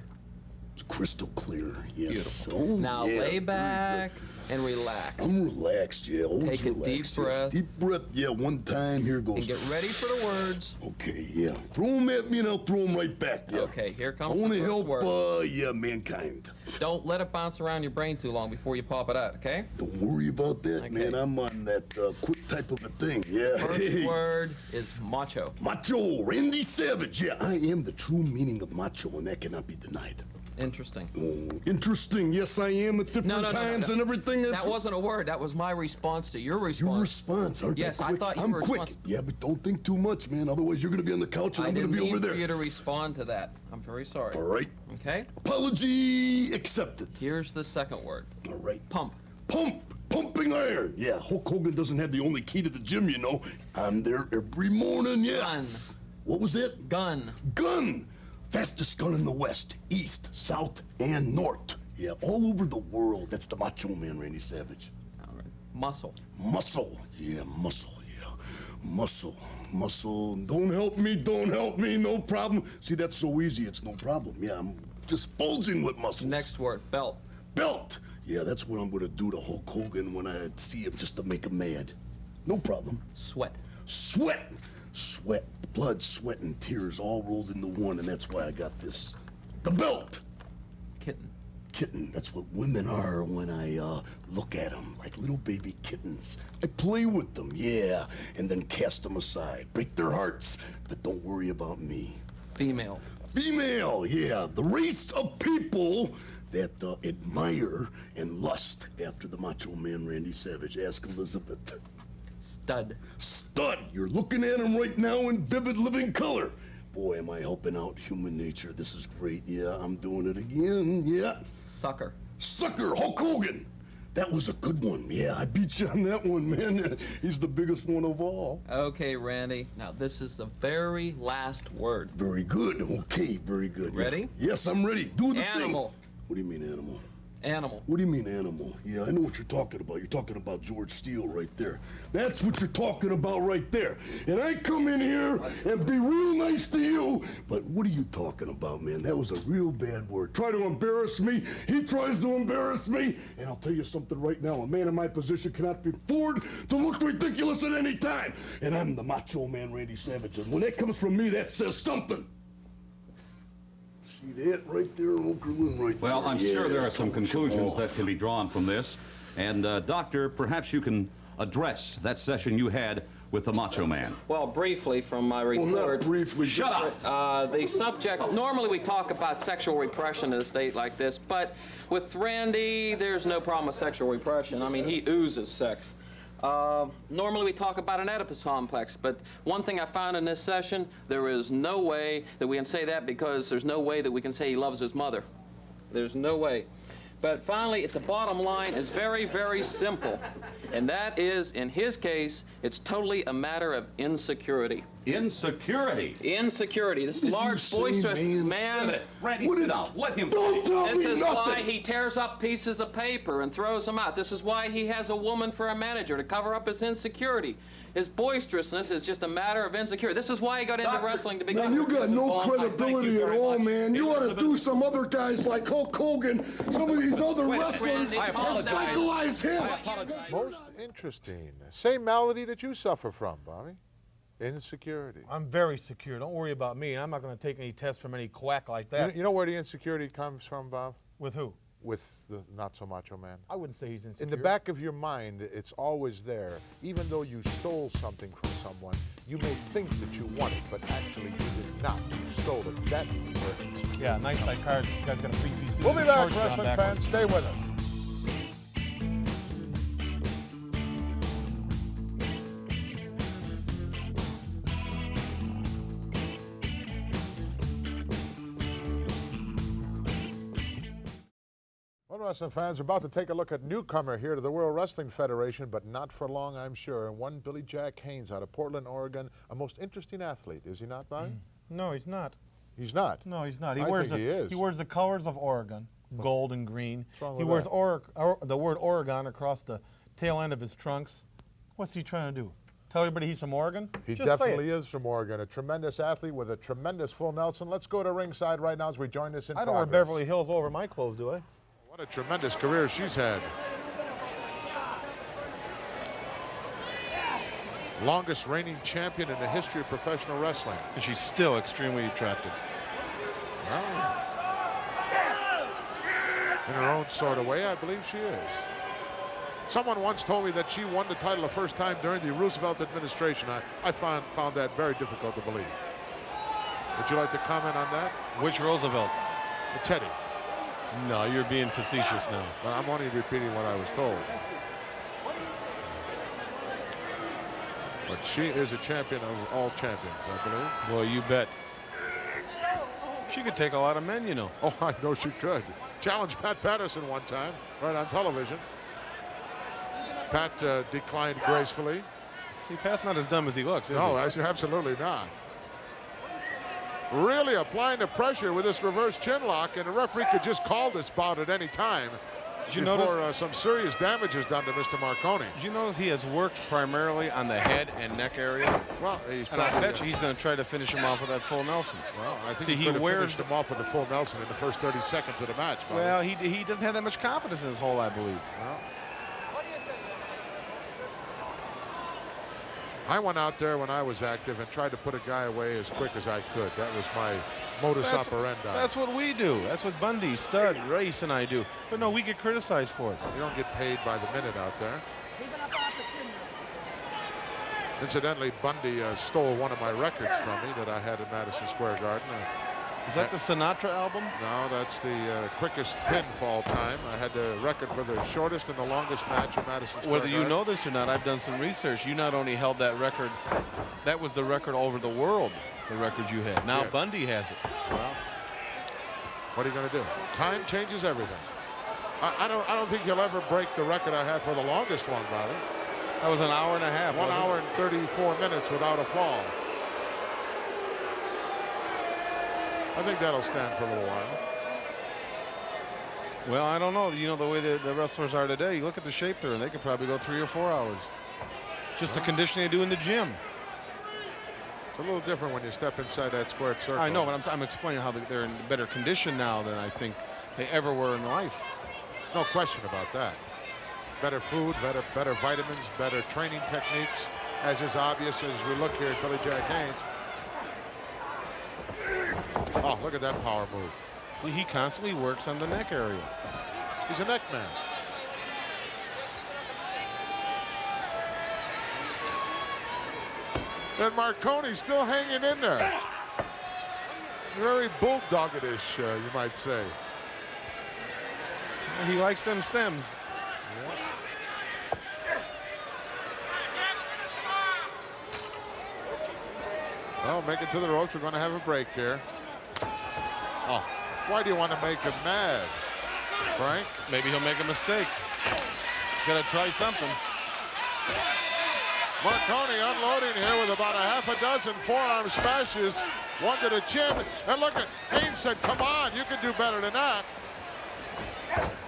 Speaker 11: It's crystal clear. Yes.
Speaker 12: Beautiful.
Speaker 11: Oh,
Speaker 12: Now
Speaker 11: yeah,
Speaker 12: lay
Speaker 11: very
Speaker 12: back and relax.
Speaker 11: good. I'm relaxed, yeah. Always
Speaker 12: Take a deep
Speaker 11: relaxed, yeah.
Speaker 12: breath.
Speaker 11: Deep breath, yeah. One time, here goes.
Speaker 12: And get ready for the words.
Speaker 11: Okay, yeah. Throw them at me and I'll throw them right back, yeah.
Speaker 12: Okay, here
Speaker 11: I
Speaker 12: comes
Speaker 11: want
Speaker 12: the
Speaker 11: to
Speaker 12: first
Speaker 11: help,
Speaker 12: word.
Speaker 11: yeah, mankind.
Speaker 12: Don't let it bounce around your brain too long before you pop it out, okay?
Speaker 11: Don't worry about that,
Speaker 12: Okay.
Speaker 11: man. I'm on that quick type of a thing, yeah.
Speaker 12: First word is macho.
Speaker 11: Macho, Randy Savage. Yeah, I am the true meaning of macho, and that cannot be denied.
Speaker 12: Interesting.
Speaker 11: Oh, interesting. Yes, I am at different times and everything.
Speaker 12: That wasn't a word. That was my response to your response.
Speaker 11: Your response, aren't
Speaker 12: Yes,
Speaker 11: I
Speaker 12: I
Speaker 11: quick?
Speaker 12: thought you
Speaker 11: I'm
Speaker 12: were
Speaker 11: quick.
Speaker 12: responsible.
Speaker 11: Yeah, but don't think too much, man. Otherwise, you're going to be on the couch and
Speaker 12: I
Speaker 11: I'm going
Speaker 12: didn't
Speaker 11: to be
Speaker 12: mean
Speaker 11: over there.
Speaker 12: for you to respond to that. I'm very sorry.
Speaker 11: All right.
Speaker 12: Okay?
Speaker 11: Apology accepted.
Speaker 12: Here's the second word.
Speaker 11: All right.
Speaker 12: Pump.
Speaker 11: Pump. Pumping iron. Yeah, Hulk Hogan doesn't have the only key to the gym, you know. I'm there every morning, yeah.
Speaker 12: Gun.
Speaker 11: What was that?
Speaker 12: Gun.
Speaker 11: Gun. Fastest gun in the West, East, South, and North. Yeah, all over the world. That's the Macho Man, Randy Savage.
Speaker 12: All right. Muscle.
Speaker 11: Muscle. Yeah, muscle. Yeah. Muscle. Muscle. Don't help me. Don't help me. No problem. See, that's so easy. It's no problem. Yeah, I'm just bulging with muscles.
Speaker 12: Next word. Belt.
Speaker 11: Belt. Yeah, that's what I'm going to do to Hulk Hogan when I see him, just to make him mad. No problem.
Speaker 12: Sweat.
Speaker 11: Sweat. Sweat. Blood, sweat, and tears all rolled into one, and that's why I got this. The belt.
Speaker 12: Kitten.
Speaker 11: Kitten. That's what women are when I look at them, like little baby kittens. I play with them, yeah, and then cast them aside. Break their hearts, but don't worry about me.
Speaker 12: Female.
Speaker 11: Female, yeah. The race of people that admire and lust after the Macho Man Randy Savage. Ask Elizabeth.
Speaker 12: Stud.
Speaker 11: Stud. You're looking at him right now in vivid living color. Boy, am I helping out human nature. This is great. Yeah, I'm doing it again. Yeah.
Speaker 12: Sucker.
Speaker 11: Sucker. Hulk Hogan. That was a good one. Yeah, I beat you on that one, man. He's the biggest one of all.
Speaker 12: Okay, Randy. Now, this is the very last word.
Speaker 11: Very good. Okay, very good.
Speaker 12: Ready?
Speaker 11: Yeah. Yes, I'm ready. Do the thing.
Speaker 12: Animal.
Speaker 11: What do you mean, animal?
Speaker 12: Animal.
Speaker 11: What do you mean, animal? Yeah, I know what you're talking about. You're talking about George Steele right there. That's what you're talking about right there. And I come in here and be real nice to you, but what are you talking about, man? That was a real bad word. Try to embarrass me. He tries to embarrass me. And I'll tell you something right now. A man in my position cannot be afford to look ridiculous at any time. And I'm the Macho Man Randy Savage. And when that comes from me, that says something. See that right there, Okerlund, right
Speaker 6: Well,
Speaker 11: there?
Speaker 6: I'm sure there
Speaker 11: Yeah,
Speaker 6: are some
Speaker 11: told you.
Speaker 6: conclusions
Speaker 11: Oh.
Speaker 6: that can be drawn from this. And, Doctor, perhaps you can address that session you had with the Macho Man.
Speaker 12: Well, briefly from my
Speaker 11: Well,
Speaker 12: report.
Speaker 11: not briefly.
Speaker 6: Shut up!
Speaker 12: The subject, normally we talk about sexual repression in a state like this, but with Randy, there's no problem with sexual repression. I mean, he oozes sex. Normally we talk about an Oedipus complex, but one thing I found in this session, there is no way that we can say that because there's no way that we can say he loves his mother. There's no way. But finally, at the bottom line is very, very simple. And that is, in his case, it's totally a matter of insecurity.
Speaker 6: Insecurity?
Speaker 12: Insecurity. This large, boisterous man.
Speaker 6: Randy, sit down. Let him
Speaker 11: Don't tell
Speaker 12: This
Speaker 11: me
Speaker 12: is
Speaker 11: nothing.
Speaker 12: why he tears up pieces of paper and throws them out. This is why he has a woman for a manager, to cover up his insecurity. His boisterousness is just a matter of insecurity. This is why he got into
Speaker 6: Doctor,
Speaker 12: wrestling to begin
Speaker 11: Man, you
Speaker 12: with.
Speaker 11: got no
Speaker 6: Vaughn, I thank
Speaker 11: credibility
Speaker 6: you
Speaker 11: at
Speaker 6: very
Speaker 11: all,
Speaker 6: much.
Speaker 11: man. You ought to
Speaker 6: Elizabeth.
Speaker 11: do some other guys like Hulk Hogan, some of these other
Speaker 6: Wait,
Speaker 11: wrestlers,
Speaker 12: Randy,
Speaker 6: I
Speaker 11: and
Speaker 6: apologize.
Speaker 11: psycholize him.
Speaker 6: I apologize.
Speaker 1: Most interesting. Same malady that you suffer from, Bobby. Insecurity.
Speaker 2: I'm very secure. Don't worry about me. I'm not going to take any tests from any quack like
Speaker 1: You,
Speaker 2: that.
Speaker 1: you know where the insecurity comes from, Bob?
Speaker 2: With who?
Speaker 1: With the not-so-macho man.
Speaker 2: I wouldn't say he's insecure.
Speaker 1: In the back of your mind, it's always there. Even though you stole something from someone, you may think that you want it, but actually you did not. You stole it. That means you're insecure.
Speaker 2: Yeah, nice side card. This guy's got a free piece.
Speaker 1: We'll be back, wrestling fans. Stay with us. wrestling fans, we're about to take a look at newcomer here to the World Wrestling Federation, but not for long, I'm sure. And one Billy Jack Haynes out of Portland, Oregon, a most interesting athlete, is he not, Bobby?
Speaker 2: No, he's not.
Speaker 1: He's not?
Speaker 2: No, he's not.
Speaker 1: I think he is.
Speaker 2: He wears the colors of Oregon, gold and green.
Speaker 1: What's wrong
Speaker 2: He
Speaker 1: with
Speaker 2: wears
Speaker 1: that?
Speaker 2: the word Oregon across the tail end of his trunks. What's he trying to do? Tell everybody he's from Oregon?
Speaker 1: He
Speaker 2: Just say
Speaker 1: definitely
Speaker 2: it.
Speaker 1: is from Oregon, a tremendous athlete with a tremendous full Nelson. Let's go to ringside right now as we join us in
Speaker 2: I don't wear
Speaker 1: progress.
Speaker 2: Beverly Hills over my clothes, do I?
Speaker 1: What a tremendous career she's had. Longest reigning champion in the history of professional wrestling.
Speaker 2: And she's still extremely attractive.
Speaker 1: Well, in her own sort of way, I believe she is. Someone once told me that she won the title the first time during the Roosevelt administration. I found that very difficult to believe. Would you like to comment on that?
Speaker 2: Which Roosevelt?
Speaker 1: Teddy.
Speaker 2: No, you're being facetious now.
Speaker 1: Well, I'm only repeating what I was told. But she is a champion of all champions, I believe.
Speaker 2: Well, you bet. She could take a lot of men, you know.
Speaker 1: Oh, I know she could. Challenged Pat Patterson one time, right on television. Pat declined gracefully.
Speaker 2: See, Pat's not as dumb as he looks, is
Speaker 1: No,
Speaker 2: he?
Speaker 1: absolutely not. Really applying the pressure with this reverse chin lock, and the referee could just call this bout at any time.
Speaker 2: Did you
Speaker 1: before
Speaker 2: notice
Speaker 1: some serious damage is done to Mr. Marconi.
Speaker 2: Did you notice he has worked primarily on the head and neck area?
Speaker 1: Well, he's
Speaker 2: and I
Speaker 1: probably,
Speaker 2: bet you he's going to try to finish him off with that full Nelson.
Speaker 1: Well, I think
Speaker 2: See,
Speaker 1: he
Speaker 2: he
Speaker 1: could have
Speaker 2: wears
Speaker 1: finished him off with the full Nelson in the first 30 seconds of the match. Bobby.
Speaker 2: Well, he doesn't have that much confidence in his hole, I believe.
Speaker 1: Well, I went out there when I was active and tried to put a guy away as quick as I could. That was my modus operandi.
Speaker 2: That's what we do. That's what Bundy, Stud, Race, and I do. But no, we get criticized for it.
Speaker 1: You don't get paid by the minute out there. Incidentally, Bundy stole one of my records from me that I had in Madison Square Garden.
Speaker 2: Is that the Sinatra album?
Speaker 1: No, that's the quickest pinfall time. I had the record for the shortest and the longest match in Madison Square
Speaker 2: Whether
Speaker 1: Garden.
Speaker 2: you know this or not, I've done some research. You not only held that record, that was the record over the world, the record you had. Now
Speaker 1: Yes.
Speaker 2: Bundy has it.
Speaker 1: Well, what are you going to do? Time changes everything. I don't think you'll ever break the record I had for the longest one, Bobby.
Speaker 2: That was an hour and a half.
Speaker 1: 1 hour and 34 minutes without a fall. I think that'll stand for a little while.
Speaker 2: Well, I don't know. You know, the way the wrestlers are today, you look at the shape they're in, they could probably go 3 or 4 hours. Just the conditioning they do in the gym.
Speaker 1: It's a little different when you step inside that squared circle.
Speaker 2: I know, but I'm explaining how they're in better condition now than I think they ever were in life.
Speaker 1: No question about that. Better food, better vitamins, better training techniques, as is obvious as we look here at Billy Jack Haynes. Oh, look at that power move.
Speaker 2: See, he constantly works on the neck area.
Speaker 1: He's a neck man. And Marconi's still hanging in there. Very bulldoggish, you might say.
Speaker 2: He likes them stems.
Speaker 1: Well, make it to the ropes. We're going to have a break here. Oh, why do you want to make him mad, Frank?
Speaker 2: Maybe he'll make a mistake. He's got to try something.
Speaker 1: Marconi unloading here with about a half a dozen forearm smashes. One to the chin. And look at Haynes said, come on, you can do better than that.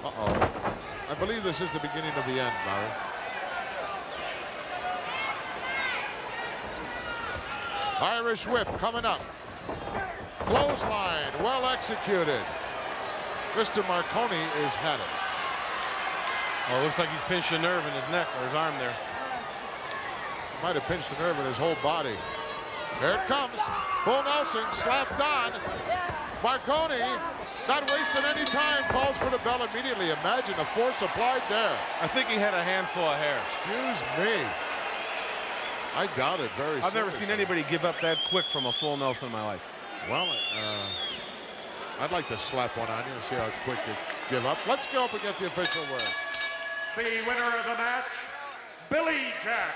Speaker 1: Uh-oh. I believe this is the beginning of the end, Barry. Irish whip coming up. Clothesline, well executed. Mr. Marconi has had it.
Speaker 2: Oh, it looks like he's pinched a nerve in his neck or his arm there.
Speaker 1: Might have pinched a nerve in his whole body. There it comes. Bull Nelson slapped on. Marconi, not wasting any time, calls for the bell immediately. Imagine the force applied there.
Speaker 2: I think he had a handful of hair.
Speaker 1: Excuse me. I doubt it very
Speaker 2: I've never seen
Speaker 1: seriously.
Speaker 2: anybody give up that quick from a full Nelson in my life.
Speaker 1: Well, I'd like to slap one on you and see how quick you give up. Let's go up and get the official word.
Speaker 3: The winner of the match, Billy Jack.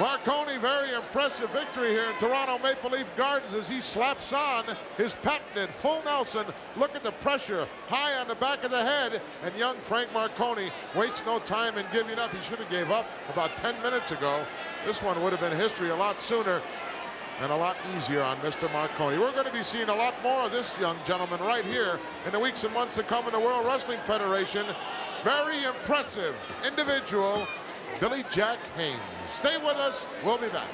Speaker 1: Marconi, very impressive victory here in Toronto Maple Leaf Gardens as he slaps on his patented full Nelson. Look at the pressure high on the back of the head, and young Frank Marconi wastes no time in giving up. He should have gave up about 10 minutes ago. This one would have been history a lot sooner and a lot easier on Mr. Marconi. We're going to be seeing a lot more of this young gentleman right here in the weeks and months to come in the World Wrestling Federation. Very impressive individual, Billy Jack Haynes. Stay with us. We'll be back.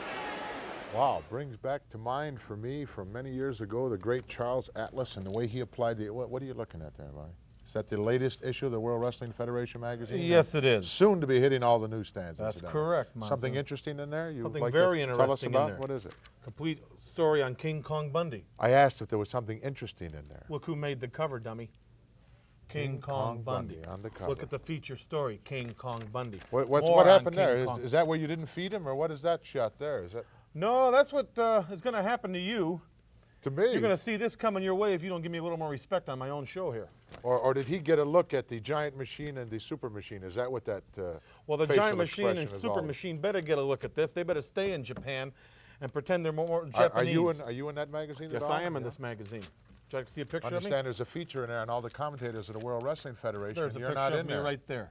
Speaker 1: Wow, brings back to mind for me from many years ago the great Charles Atlas and the way he applied the. What are you looking at there, Larry? Is that the latest issue of the World Wrestling Federation magazine?
Speaker 2: Yes, it is.
Speaker 1: Soon to be hitting all the newsstands.
Speaker 2: That's correct, Monsoon.
Speaker 1: Something interesting in there?
Speaker 2: Something
Speaker 1: like
Speaker 2: very
Speaker 1: to
Speaker 2: interesting
Speaker 1: tell us about?
Speaker 2: in there.
Speaker 1: What is it?
Speaker 2: Complete story on King Kong Bundy.
Speaker 1: I asked if there was something interesting in there.
Speaker 2: Look who made the cover, dummy. King Kong Bundy.
Speaker 1: On the cover.
Speaker 2: Look at the feature story, King Kong Bundy.
Speaker 1: What happened there? Is that where you didn't feed him, or what is that shot there? Is that?
Speaker 2: No, that's what is going to happen to you.
Speaker 1: To me?
Speaker 2: You're going to see this coming your way if you don't give me a little more respect on my own show here.
Speaker 1: Or did he get a look at the giant machine and the super machine? Is that what that
Speaker 2: well, the giant machine and super
Speaker 1: all?
Speaker 2: machine better get a look at this. They better stay in Japan and pretend they're more Japanese.
Speaker 1: Are you in that magazine?
Speaker 2: Yes, I am in this magazine. Would you like to see a picture of me?
Speaker 1: I understand there's a feature in there on all the commentators of the World Wrestling Federation.
Speaker 2: There's a
Speaker 1: you're
Speaker 2: picture
Speaker 1: not
Speaker 2: of
Speaker 1: in
Speaker 2: me
Speaker 1: there.
Speaker 2: right there.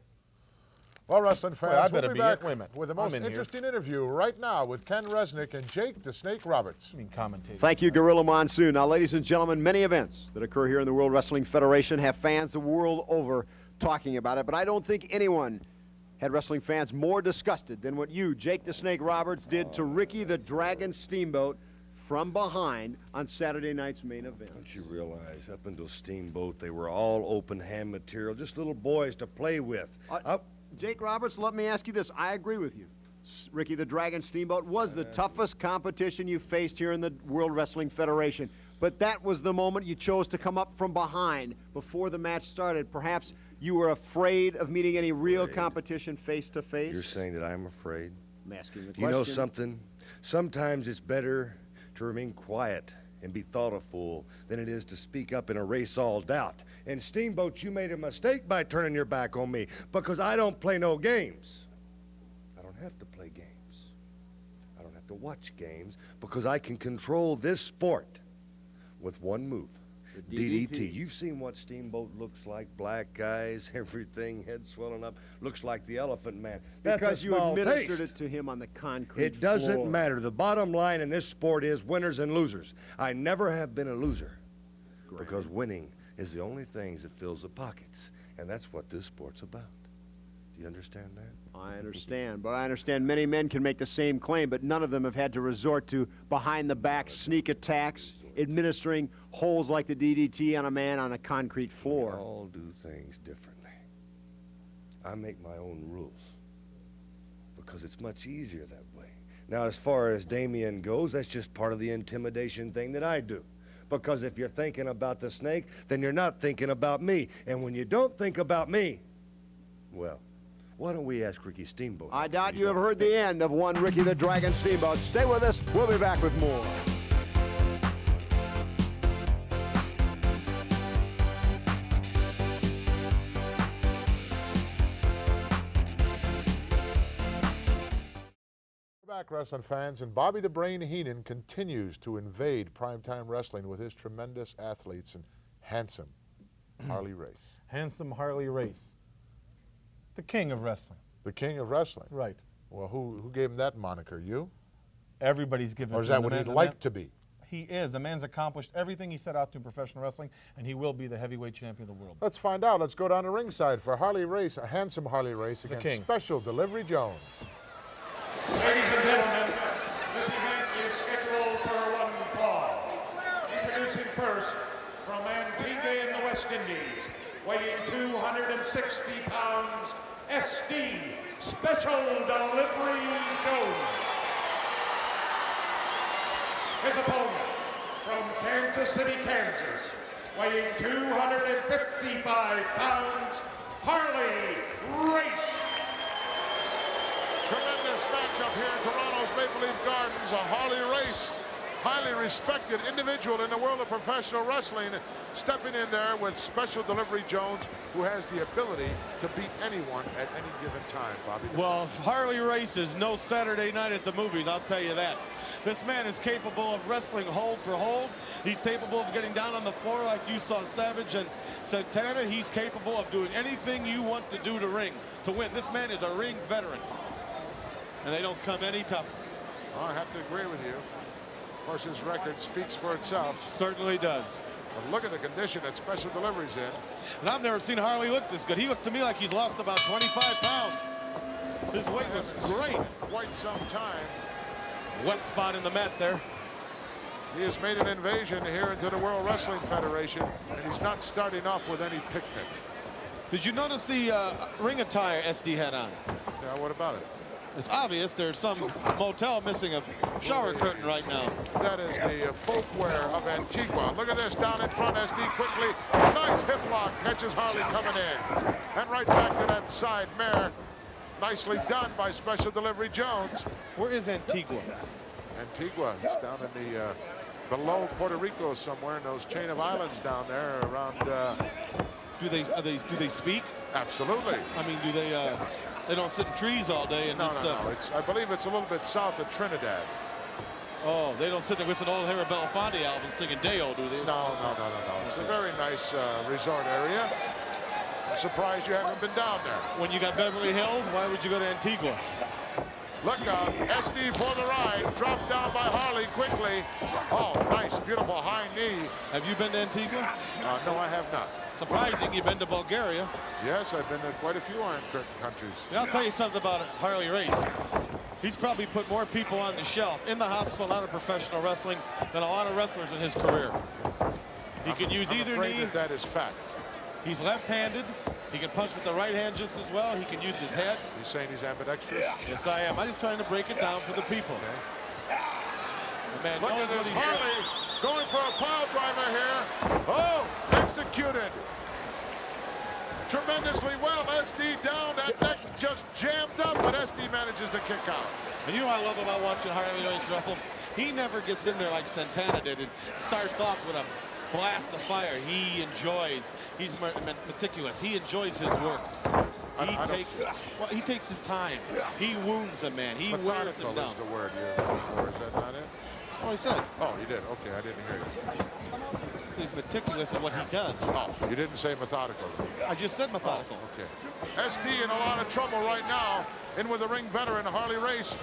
Speaker 1: Well, wrestling fans,
Speaker 2: Wait,
Speaker 1: we'll be back
Speaker 2: Wait a minute.
Speaker 1: with the most interesting interview right now with Ken Resnick and Jake the Snake Roberts.
Speaker 2: I mean, commentator.
Speaker 10: Thank you, Gorilla Monsoon. Now, ladies and gentlemen, many events that occur here in the World Wrestling Federation have fans the world over talking about it, but I don't think anyone had wrestling fans more disgusted than what you, Jake the Snake Roberts, did to Ricky the Dragon Steamboat from behind on Saturday night's main event.
Speaker 11: Don't you realize, up until Steamboat, they were all open hand material, just little boys to play with.
Speaker 10: Jake Roberts, let me ask you this. I agree with you. Ricky the Dragon Steamboat was the toughest competition you faced here in the World Wrestling Federation. But that was the moment you chose to come up from behind before the match started. Perhaps you were afraid of meeting any real competition face to face?
Speaker 11: You're saying that I'm afraid?
Speaker 10: I'm asking the question.
Speaker 11: You know something? Sometimes it's better to remain quiet and be thought a fool than it is to speak up and erase all doubt. And Steamboat, you made a mistake by turning your back on me, because I don't play no games. I don't have to play games. I don't have to watch games, because I can control this sport with one move. DDT. You've seen what Steamboat looks like. Black eyes, everything, head swelling up. Looks like the Elephant Man. That's
Speaker 10: because
Speaker 11: a
Speaker 10: you
Speaker 11: small
Speaker 10: administered
Speaker 11: taste.
Speaker 10: it to him on the concrete
Speaker 11: It doesn't
Speaker 10: floor.
Speaker 11: matter. The bottom line in this sport is winners and losers. I never have been a loser. Because winning is the only thing that fills the pockets. And that's what this sport's about. Do you understand that?
Speaker 10: I understand, but I understand many men can make the same claim, but none of them have had to resort to behind-the-back sneak attacks, administering holes like the DDT on a man on a concrete floor.
Speaker 11: We all do things differently. I make my own rules because it's much easier that way. Now, as far as Damien goes, that's just part of the intimidation thing that I do. Because if you're thinking about the snake, then you're not thinking about me. And when you don't think about me, well, why don't we ask Ricky Steamboat?
Speaker 10: I doubt you have heard the end of one Ricky the Dragon Steamboat. Stay with us. We'll be back with more.
Speaker 1: Back, wrestling fans, and Bobby the Brain Heenan continues to invade primetime wrestling with his tremendous athletes and handsome Harley Race.
Speaker 2: Handsome Harley Race. The king of wrestling.
Speaker 1: The king of wrestling?
Speaker 2: Right.
Speaker 1: Well, who gave him that moniker? You?
Speaker 2: Everybody's given.
Speaker 1: Or is that what he'd like to be?
Speaker 2: He is. The man's accomplished everything he set out to in professional wrestling, and he will be the heavyweight champion of the world.
Speaker 1: Let's find out. Let's go down to ringside for Harley Race, a handsome Harley Race against Special Delivery Jones.
Speaker 3: Ladies and gentlemen, this event is scheduled for one fall. Introducing first from Antigua in the West Indies, weighing 260 pounds, SD, Special Delivery Jones. His opponent from Kansas City, Kansas, weighing 255 pounds, Harley Race.
Speaker 1: Tremendous matchup here in Toronto's Maple Leaf Gardens. A Harley Race highly respected individual in the world of professional wrestling, stepping in there with Special Delivery Jones, who has the ability to beat anyone at any given time, Bobby.
Speaker 2: Well, Harley Race is no Saturday night at the movies, I'll tell you that. This man is capable of wrestling hold for hold. He's capable of getting down on the floor like you saw Savage and Santana. He's capable of doing anything you want to do to win. This man is a ring veteran. And they don't come any tougher.
Speaker 1: Well, I have to agree with you. Of course, his record speaks for itself.
Speaker 2: Certainly does.
Speaker 1: But look at the condition that Special Delivery's in.
Speaker 2: And I've never seen Harley look this good. He looked to me like he's lost about 25 pounds. His weight looks great.
Speaker 1: Quite some time.
Speaker 2: Wet spot in the mat there.
Speaker 1: He has made an invasion here into the World Wrestling Federation, and he's not starting off with any picnic.
Speaker 2: Did you notice the ring attire SD had on?
Speaker 1: Yeah, what about it?
Speaker 2: It's obvious there's some motel missing a shower curtain right now.
Speaker 1: That is the folkwear of Antigua. Look at this down in front, SD quickly. Nice hip lock, catches Harley coming in. And right back to that side mare. Nicely done by Special Delivery Jones.
Speaker 2: Where is Antigua?
Speaker 1: Antigua is down in the below Puerto Rico somewhere in those chain of islands down there around.
Speaker 2: Do they speak?
Speaker 1: Absolutely.
Speaker 2: I mean, do they don't sit in trees all day and
Speaker 1: no. I believe it's a little bit south of Trinidad.
Speaker 2: Oh, they don't sit there with an old Harry Belafonte album singing Deo, do they?
Speaker 1: No. It's a very nice resort area. I'm surprised you haven't been down there.
Speaker 2: When you got Beverly Hills, why would you go to Antigua?
Speaker 1: Look out, SD for the ride, dropped down by Harley quickly. Oh, nice, beautiful high knee.
Speaker 2: Have you been to Antigua?
Speaker 1: No, I have not.
Speaker 2: Surprising, you've been to Bulgaria.
Speaker 1: Yes, I've been to quite a few Iron Curtain countries.
Speaker 2: And I'll tell you something about Harley Race. He's probably put more people on the shelf in the hospital, not in professional wrestling, than a lot of wrestlers in his career. He can use either knee.
Speaker 1: That is fact.
Speaker 2: He's left-handed. He can punch with the right hand just as well. He can use his head.
Speaker 1: You saying he's ambidextrous?
Speaker 2: Yes, I am. I'm just trying to break it down for the people.
Speaker 1: Okay.
Speaker 2: The man
Speaker 1: Look at this, Harley going for a pile driver here. Oh, executed. Tremendously well. SD down, that neck just jammed up, but SD manages to kick out.
Speaker 2: And you know what I love about watching Harley Race wrestle? He never gets in there like Santana did and starts off with a blast of fire. He enjoys. He's meticulous. He enjoys his work. He takes his time. He wounds a man. He wears him down.
Speaker 1: Is the word you're looking for. Is that not it?
Speaker 2: Oh, he said.
Speaker 1: Oh, you did. Okay, I didn't hear you.
Speaker 2: So he's meticulous in what he does.
Speaker 1: Oh, you didn't say methodical.
Speaker 2: I just said methodical.
Speaker 1: Oh, okay. SD in a lot of trouble right now. In with the ring veteran, Harley Race.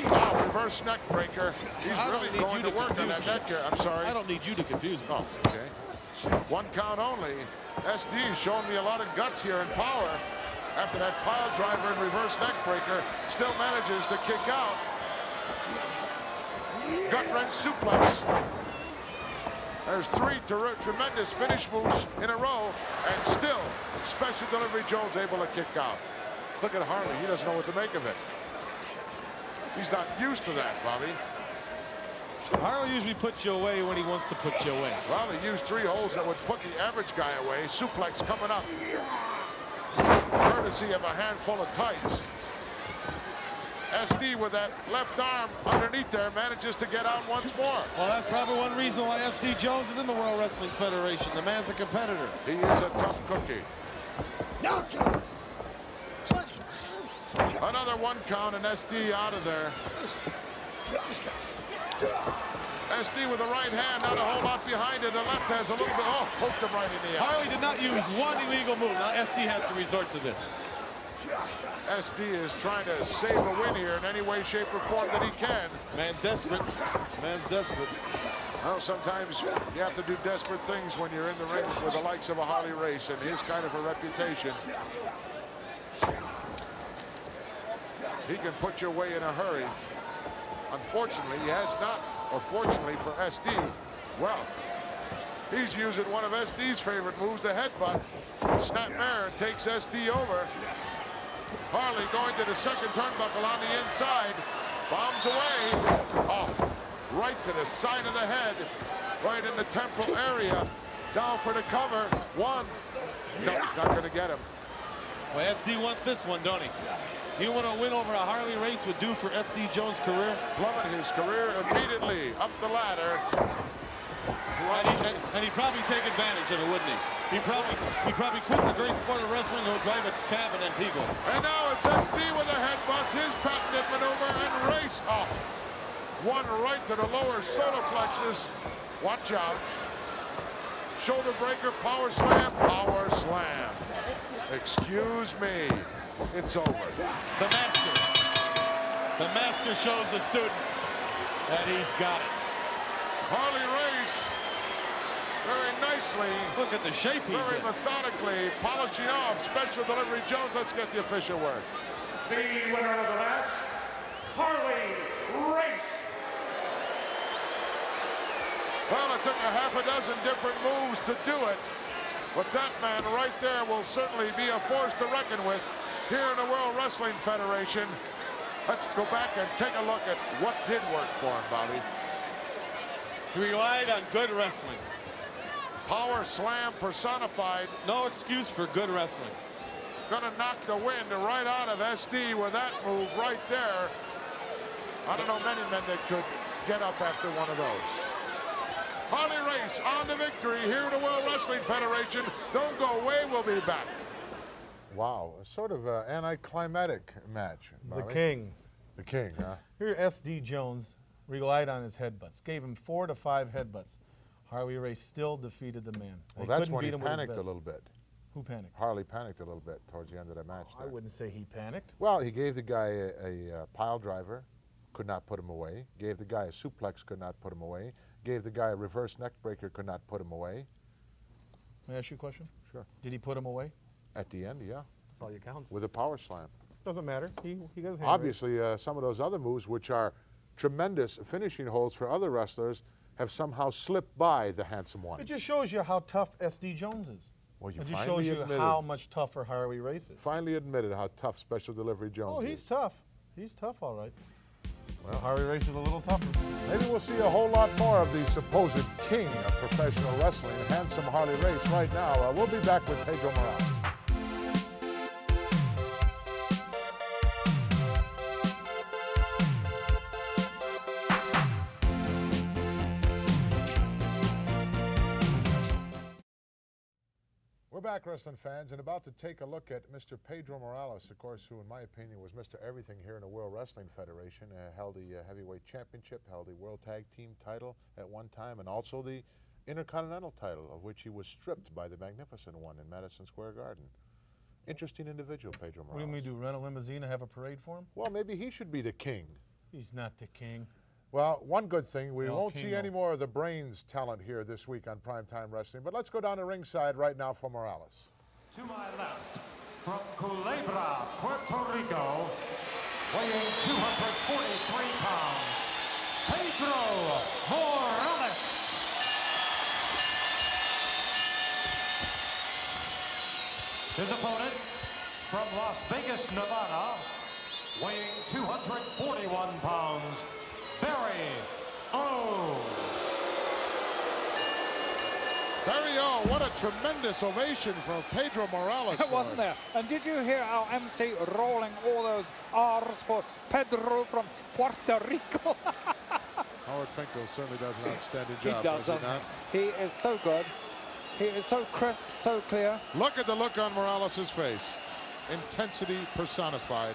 Speaker 1: Oh, reverse neck breaker. He's really going to work on that neck here. I'm sorry.
Speaker 2: I don't need you to confuse me.
Speaker 1: Oh, okay. One count only. SD showing me a lot of guts here and power. After that pile driver and reverse neck breaker, still manages to kick out. Gut wrench suplex. There's three tremendous finish moves in a row, and still Special Delivery Jones able to kick out. Look at Harley. He doesn't know what to make of it. He's not used to that, Bobby.
Speaker 2: Harley usually puts you away when he wants to put you away.
Speaker 1: Well, he used three holds that would put the average guy away. Suplex coming up. Courtesy of a handful of tights. SD with that left arm underneath there manages to get out once more.
Speaker 2: Well, that's probably one reason why SD Jones is in the World Wrestling Federation. The man's a competitor.
Speaker 1: He is a tough cookie. Another one count and SD out of there. SD with the right hand, not a whole lot behind it. The left has a little bit, oh, poked him right in the eye.
Speaker 2: Harley did not use one illegal move. Now SD has to resort to this.
Speaker 1: SD is trying to save a win here in any way, shape, or form that he can.
Speaker 2: Man's desperate. Man's desperate.
Speaker 1: Well, sometimes you have to do desperate things when you're in the ring with the likes of a Harley Race and his kind of a reputation. He can put you away in a hurry. Unfortunately, he has not. Or fortunately for SD, well, he's using one of SD's favorite moves, the headbutt. Snapmare takes SD over. Harley going to the second turnbuckle on the inside. Bombs away. Oh, right to the side of the head. Right in the temporal area. Down for the cover. One. No, he's not going to get him.
Speaker 2: Well, SD wants this one, don't he? You want a win over a Harley race would do for S.D. Jones' career?
Speaker 1: Plummet his career immediately up the ladder.
Speaker 2: And he'd probably take advantage of it, wouldn't he? He'd probably quit the great sport of wrestling and would drive a cab in Antigua.
Speaker 1: And now it's SD with the headbutts, his patented maneuver, and race up. One right to the lower solar plexus. Watch out. Shoulder breaker, power slam, power slam. Excuse me. It's over.
Speaker 2: The master shows the student that he's got it.
Speaker 1: Harley Race, very nicely.
Speaker 2: Look at the shape he's
Speaker 1: very
Speaker 2: in.
Speaker 1: methodically polishing off Special Delivery Jones. Let's get the official word.
Speaker 3: The winner of the match, Harley Race.
Speaker 1: Well, it took a half a dozen different moves to do it, but that man right there will certainly be a force to reckon with here in the World Wrestling Federation. Let's go back and take a look at what did work for him, Bobby.
Speaker 2: He relied on good wrestling.
Speaker 1: Power slam personified.
Speaker 2: No excuse for good wrestling.
Speaker 1: Gonna knock the wind right out of SD with that move right there. I don't know many men that could get up after one of those. Harley Race on the victory here in the World Wrestling Federation. Don't go away, we'll be back. Wow, a sort of anticlimactic match.
Speaker 2: The king.
Speaker 1: The king, huh?
Speaker 2: Here, S.D. Jones relied on his headbutts. Gave him 4 to 5 headbutts. Harley Race still defeated the man.
Speaker 1: Well, that's when he panicked a little bit.
Speaker 2: Who panicked?
Speaker 1: Harley panicked a little bit towards the end of the match.
Speaker 2: I wouldn't say he panicked.
Speaker 1: Well, he gave the guy a pile driver, could not put him away. Gave the guy a suplex, could not put him away. Gave the guy a reverse neck breaker, could not put him away.
Speaker 2: May I ask you a question?
Speaker 1: Sure.
Speaker 2: Did he put him away?
Speaker 1: At the end, yeah.
Speaker 2: That's all you counts.
Speaker 1: With a power slam.
Speaker 2: Doesn't matter. He got his hand
Speaker 1: Obviously, some of those other moves, which are tremendous finishing holds for other wrestlers, have somehow slipped by the handsome one.
Speaker 2: It just shows you how tough S.D. Jones is.
Speaker 1: Well, you
Speaker 2: it just
Speaker 1: finally
Speaker 2: shows you
Speaker 1: admitted,
Speaker 2: how much tougher Harley Race is.
Speaker 1: Finally admitted how tough Special Delivery Jones
Speaker 2: Oh,
Speaker 1: is.
Speaker 2: he's tough. He's tough, all right. Well, Harley Race is a little tougher.
Speaker 1: Maybe we'll see a whole lot more of the supposed king of professional wrestling, handsome Harley Race, right now. We'll be back with Pedro Morales. We're back, wrestling fans, and about to take a look at Mr. Pedro Morales, of course, who, in my opinion, was Mr. Everything here in the World Wrestling Federation. Held the heavyweight championship, held the World Tag Team title at one time, and also the Intercontinental title, of which he was stripped by the Magnificent One in Madison Square Garden. Interesting individual, Pedro Morales.
Speaker 2: What do you mean, do rent a limousine and have a parade for him?
Speaker 1: Well, maybe he should be the king.
Speaker 2: He's not the king.
Speaker 1: Well, one good thing, we
Speaker 2: No,
Speaker 1: won't
Speaker 2: king,
Speaker 1: see
Speaker 2: no.
Speaker 1: any more of the brains talent here this week on Prime Time Wrestling, but let's go down to ringside right now for Morales.
Speaker 13: To my left, from Culebra, Puerto Rico, weighing 243 pounds, Pedro Morales. His opponent, from Las Vegas, Nevada, weighing 241 pounds, Barry O.
Speaker 1: Barry O, what a tremendous ovation from Pedro Morales.
Speaker 14: Wasn't there? And did you hear our MC rolling all those R's for Pedro from Puerto Rico?
Speaker 1: Howard Finkel certainly does an outstanding
Speaker 14: He
Speaker 1: job,
Speaker 14: does,
Speaker 1: does he not?
Speaker 14: He is so good. He is so crisp, so clear.
Speaker 1: Look at the look on Morales' face. Intensity personified.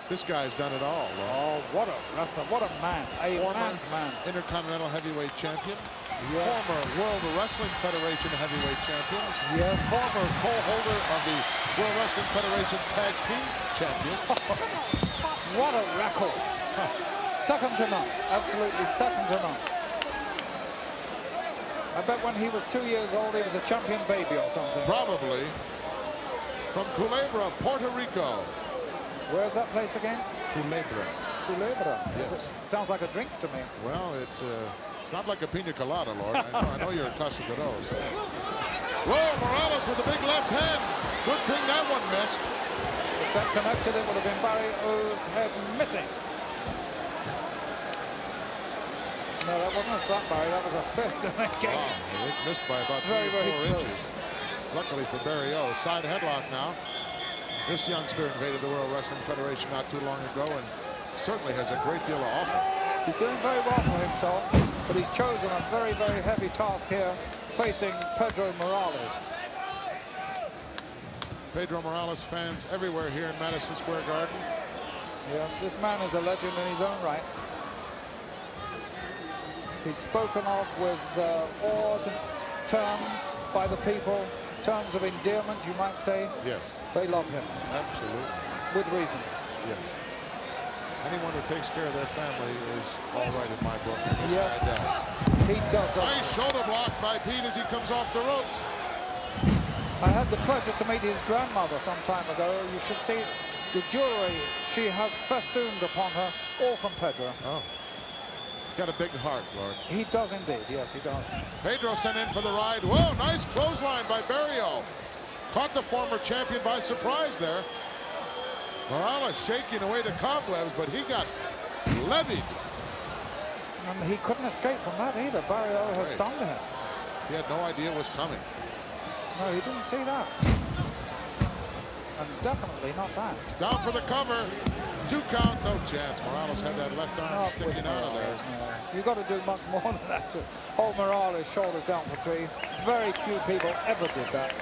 Speaker 1: This guy's done it all.
Speaker 14: Oh, what a wrestler, what a man, a
Speaker 1: Former
Speaker 14: man's man.
Speaker 1: Intercontinental Heavyweight Champion.
Speaker 14: Yes.
Speaker 1: Former World Wrestling Federation Heavyweight Champion.
Speaker 14: Yes.
Speaker 1: Former co-holder of the World Wrestling Federation Tag Team Champion.
Speaker 14: What a record. Second to none, absolutely second to none. I bet when he was 2 years old, he was a champion baby or something.
Speaker 1: Probably. From Culebra, Puerto Rico.
Speaker 14: Where's that place again?
Speaker 1: Culebra.
Speaker 14: Culebra.
Speaker 1: Yes.
Speaker 14: Sounds like a drink to me.
Speaker 1: Well, it's not like a pina colada, Lord. I know you're accustomed to those. Whoa, Morales with a big left hand. Good thing that one missed.
Speaker 14: If that connected, it would have been Barry O's head missing. No, that wasn't a slap, Barry. That was a fist in the case.
Speaker 1: Wow, it missed by about
Speaker 14: Very,
Speaker 1: 3 or 4
Speaker 14: very
Speaker 1: inches. Luckily for Barry O, side headlock now. This youngster invaded the World Wrestling Federation not too long ago and certainly has a great deal of offer.
Speaker 14: He's doing very well for himself, but he's chosen a very, very heavy task here, facing Pedro Morales.
Speaker 1: Pedro Morales fans everywhere here in Madison Square Garden.
Speaker 14: Yes, this man is a legend in his own right. He's spoken of with odd terms by the people, terms of endearment, you might say.
Speaker 1: Yes.
Speaker 14: They love him.
Speaker 1: Absolutely.
Speaker 14: With reason.
Speaker 1: Yes. Anyone who takes care of their family is all right in my book. And this
Speaker 14: Yes.
Speaker 1: guy does.
Speaker 14: He does.
Speaker 1: Nice shoulder block by Pete as he comes off the ropes.
Speaker 14: I had the pleasure to meet his grandmother some time ago. You should see the jewelry she has festooned upon her, all from Pedro.
Speaker 1: Oh. Got a big heart, Lord.
Speaker 14: He does indeed. Yes, he does.
Speaker 1: Pedro sent in for the ride. Whoa, nice clothesline by Barrio. Caught the former champion by surprise there. Morales shaking away the cobwebs, but he got levied.
Speaker 14: And he couldn't escape from that either. Barrio has stunned him.
Speaker 1: He had no idea it was coming.
Speaker 14: No, he didn't see that. And definitely not that.
Speaker 1: Down for the cover. 2 count, no chance. Morales had that left arm sticking out of there.
Speaker 14: You've got to do much more than that to hold Morales' shoulders down for 3. Very few people ever did that,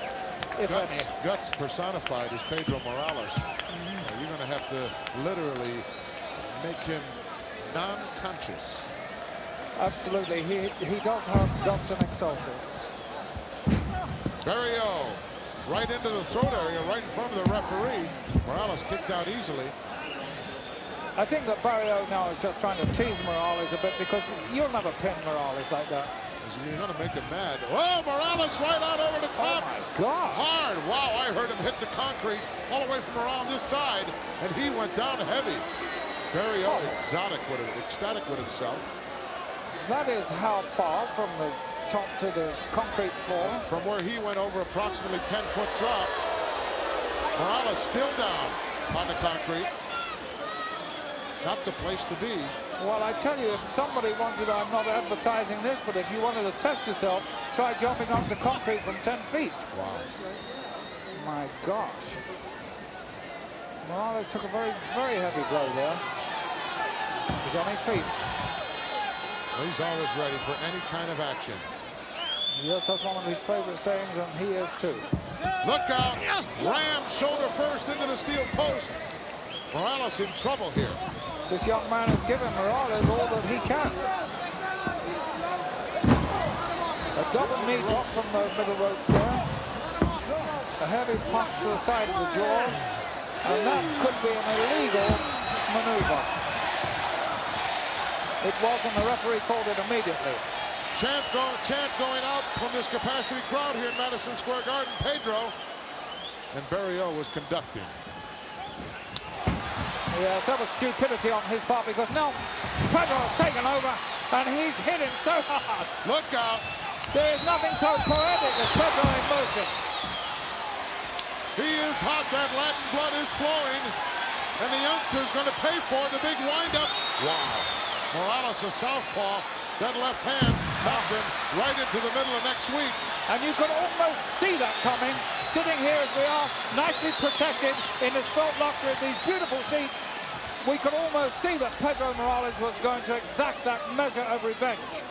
Speaker 14: if any.
Speaker 1: Guts personified is Pedro Morales. You're going to have to literally make him non-conscious.
Speaker 14: Absolutely. He does have guts and excelsis.
Speaker 1: Barrio right into the throat area, right in front of the referee. Morales kicked out easily.
Speaker 14: I think that Barrio now is just trying to tease Morales a bit, because you'll never pin Morales like that.
Speaker 1: You're going to make him mad. Oh, Morales right out over the top.
Speaker 14: Oh, my God.
Speaker 1: Hard. Wow, I heard him hit the concrete all the way from around this side, and he went down heavy. Barrio ecstatic with himself.
Speaker 14: That is how far from the top to the concrete floor.
Speaker 1: From where he went over approximately 10-foot drop. Morales still down on the concrete. Not the place to be.
Speaker 14: Well, I tell you, if somebody wanted, I'm not advertising this, but if you wanted to test yourself, try jumping onto concrete from 10 feet.
Speaker 1: Wow.
Speaker 14: My gosh. Morales took a very, very heavy blow there. He's on his feet.
Speaker 1: Well, he's always ready for any kind of action.
Speaker 14: Yes, that's one of his favorite sayings, and he is too.
Speaker 1: Look out! Ram shoulder first into the steel post. Morales in trouble here.
Speaker 14: This young man has given Morales all that he can. A double knee drop from the middle ropes there. A heavy punch to the side of the jaw. And that could be an illegal maneuver. It was, and the referee called it immediately.
Speaker 1: Chant going out from this capacity crowd here in Madison Square Garden. Pedro and Barrio was conducting.
Speaker 14: Yes, that was stupidity on his part, because now Pedro has taken over and he's hit him so hard.
Speaker 1: Look out.
Speaker 14: There is nothing so poetic as Pedro in motion.
Speaker 1: He is hot. That Latin blood is flowing. And the youngster is going to pay for the big windup. Wow. Morales, a southpaw. That left hand knocked him right into the middle of next week.
Speaker 14: And you could almost see that coming, sitting here as we are, nicely protected in this felt luxury of these beautiful seats. We could almost see that Pedro Morales was going to exact that measure of revenge.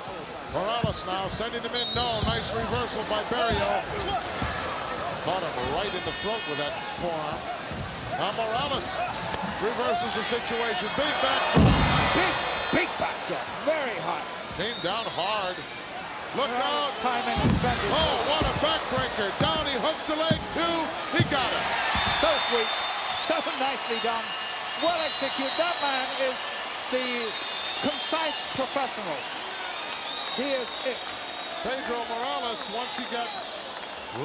Speaker 1: Morales now sending him in. No, nice reversal by Barrio. Caught him right in the throat with that forearm. Now Morales reverses the situation. Big back drop.
Speaker 14: Big back drop. Very high.
Speaker 1: Came down hard. Look out.
Speaker 14: Timing and strength.
Speaker 1: Oh, what a backbreaker. Down, he hooks the leg, too. He got it.
Speaker 14: So sweet. So nicely done. Well executed. That man is the concise professional. He is it.
Speaker 1: Pedro Morales, once he got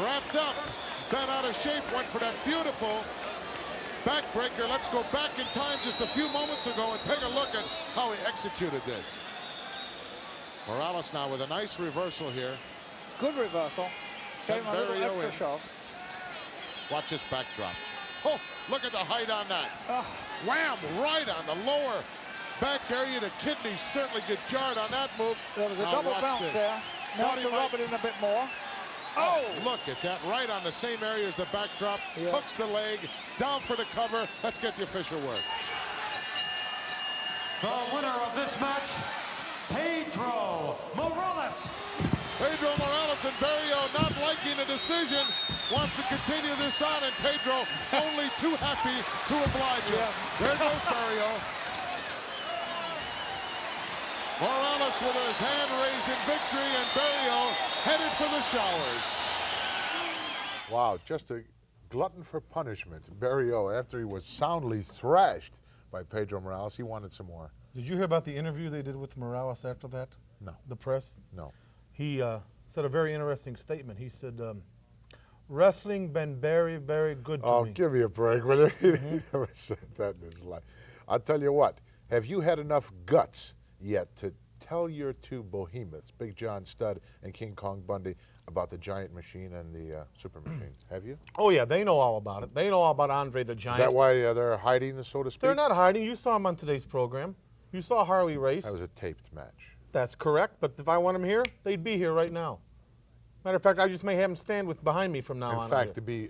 Speaker 1: wrapped up, bent out of shape, went for that beautiful backbreaker. Let's go back in time just a few moments ago and take a look at how he executed this. Morales now with a nice reversal here.
Speaker 14: Good reversal. Gave him a little extra shove.
Speaker 1: Watch this backdrop. Oh, look at the height on that. Wham, right on the lower back area. The kidneys certainly get jarred on that move.
Speaker 14: There was a double bounce there. Now to rub it in a bit more.
Speaker 1: Oh, look at that, right on the same area as the backdrop.
Speaker 2: Yeah.
Speaker 1: Hooks the leg, down for the cover. Let's get the official word.
Speaker 13: The winner of this match, Pedro Morales.
Speaker 1: Pedro Morales and Barrio not liking the decision, wants to continue this on, and Pedro only too happy to oblige him. There goes Barrio. Morales with his hand raised in victory, and Barrio headed for the showers. Wow, just a glutton for punishment. Barrio, after he was soundly thrashed by Pedro Morales, he wanted some more.
Speaker 2: Did you hear about the interview they did with Morales after that?
Speaker 1: No.
Speaker 2: The press?
Speaker 1: No.
Speaker 2: He said a very interesting statement. He said, wrestling been very, very good to me.
Speaker 1: Oh, give me a break, will you? He never said that in his life. I'll tell you what, have you had enough guts yet to tell your two behemoths, Big John Studd and King Kong Bundy, about the Giant Machine and the Super Machine? Have you?
Speaker 2: Oh, yeah, they know all about it. They know all about Andre the Giant.
Speaker 1: Is that why they're hiding, so to speak?
Speaker 2: They're not hiding. You saw them on today's program. You saw Harley race.
Speaker 1: That was a taped match.
Speaker 2: That's correct, but if I want them here, they'd be here right now. Matter of fact, I just may have them stand behind me from now on.
Speaker 1: In fact, to be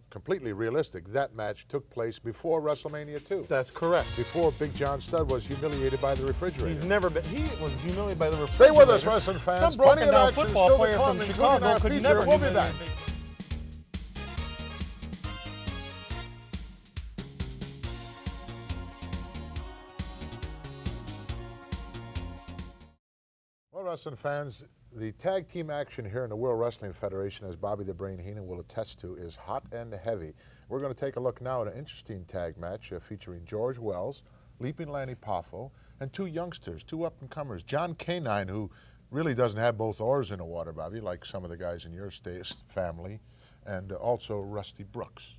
Speaker 1: completely realistic, that match took place before WrestleMania 2.
Speaker 2: That's correct.
Speaker 1: Before Big John Studd was humiliated by the refrigerator.
Speaker 2: He's never been. He was humiliated by the refrigerator.
Speaker 1: Stay with us, wrestling fans.
Speaker 2: Some broken
Speaker 1: Plenty of
Speaker 2: down
Speaker 1: action
Speaker 2: football
Speaker 1: still to
Speaker 2: player
Speaker 1: come,
Speaker 2: from
Speaker 1: including
Speaker 2: Chicago
Speaker 1: our
Speaker 2: could
Speaker 1: feature.
Speaker 2: never
Speaker 1: We'll be back. Well, wrestling fans, the tag team action here in the World Wrestling Federation, as Bobby the Brain Heenan will attest to, is hot and heavy. We're going to take a look now at an interesting tag match featuring George Wells, Leaping Lanny Poffo, and two youngsters, two up-and-comers. John Canine, who really doesn't have both oars in the water, Bobby, like some of the guys in your family, and also Rusty Brooks.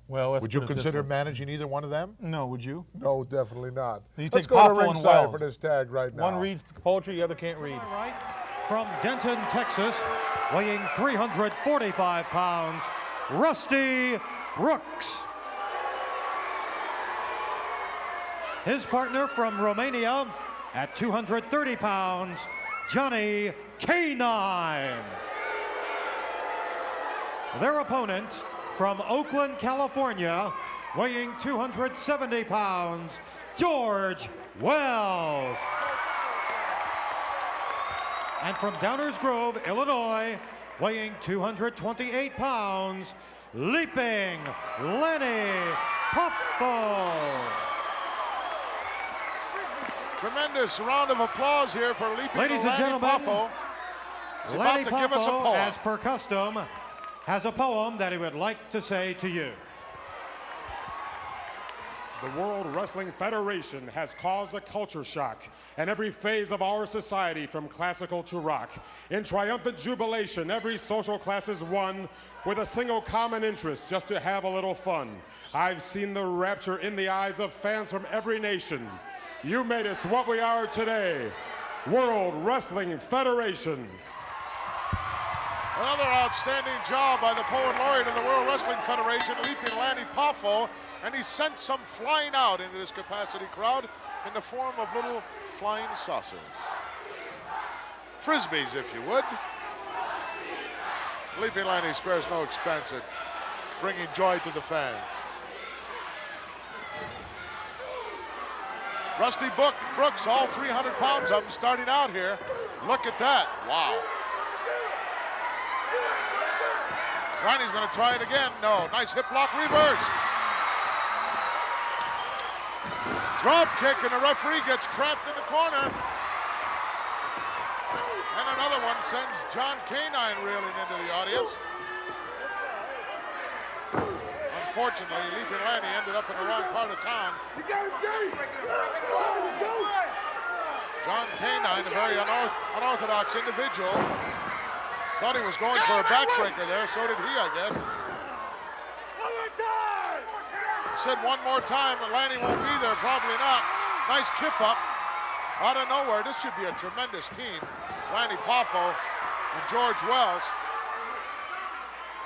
Speaker 2: Well,
Speaker 1: would you consider managing either one of them?
Speaker 2: No, would you?
Speaker 1: No, definitely not.
Speaker 2: You
Speaker 1: Let's
Speaker 2: take
Speaker 1: go to
Speaker 2: Poffo and
Speaker 1: ringside
Speaker 2: Wells.
Speaker 1: for this tag right now.
Speaker 2: One reads poetry, the other can't read.
Speaker 3: All right, from Denton, Texas, weighing 345 pounds, Rusty Brooks. His partner from Romania at 230 pounds, Johnny Canine. Their opponent from Oakland, California, weighing 270 pounds, George Wells. And from Downers Grove, Illinois, weighing 228 pounds, Leaping Lanny Poffo.
Speaker 1: Tremendous round of applause here for Leaping
Speaker 3: Ladies and
Speaker 1: Lanny
Speaker 3: gentlemen,
Speaker 1: Poffo. He's
Speaker 3: Lanny
Speaker 1: about to give us a
Speaker 3: Poffo,
Speaker 1: poem.
Speaker 3: as per custom, has a poem that he would like to say to you.
Speaker 15: The World Wrestling Federation has caused a culture shock in every phase of our society, from classical to rock. In triumphant jubilation, every social class is one with a single common interest, just to have a little fun. I've seen the rapture in the eyes of fans from every nation. You made us what we are today, World Wrestling Federation.
Speaker 1: Another outstanding job by the poet laureate of the World Wrestling Federation, Leaping Lanny Poffo, and he sent some flying out into this capacity crowd in the form of little flying saucers. Frisbees, if you would. Leaping Lanny spares no expense at bringing joy to the fans. Rusty Brooks, all 300 pounds of him starting out here. Look at that, wow. Ronnie's gonna try it again. No, nice hip lock reversed. Drop kick, and the referee gets trapped in the corner. And another one sends John Canine reeling into the audience. Unfortunately, Leaping Lanny ended up in the wrong part of town.
Speaker 11: You got him, Jay!
Speaker 1: John Canine, a very unorthodox individual. Thought he was going for a backbreaker there, so did he, I guess. Said one more time, and Lanny won't be there, probably not. Nice kip up out of nowhere. This should be a tremendous team. Lanny Poffo and George Wells.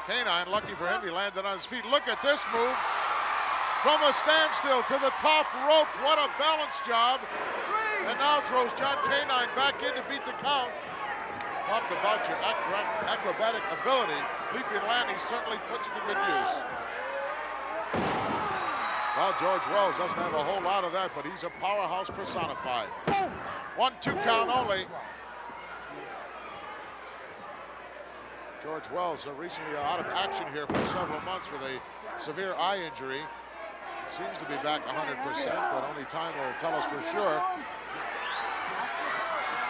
Speaker 1: Canine, lucky for him, he landed on his feet. Look at this move. From a standstill to the top rope. What a balance job. And now throws John Canine back in to beat the count. talked about your acrobatic ability. Leaping Lanny certainly puts it to good use. Well, George Wells doesn't have a whole lot of that, but he's a powerhouse personified. 1-2 count only. George Wells recently out of action here for several months with a severe eye injury. Seems to be back 100%, but only time will tell us for sure.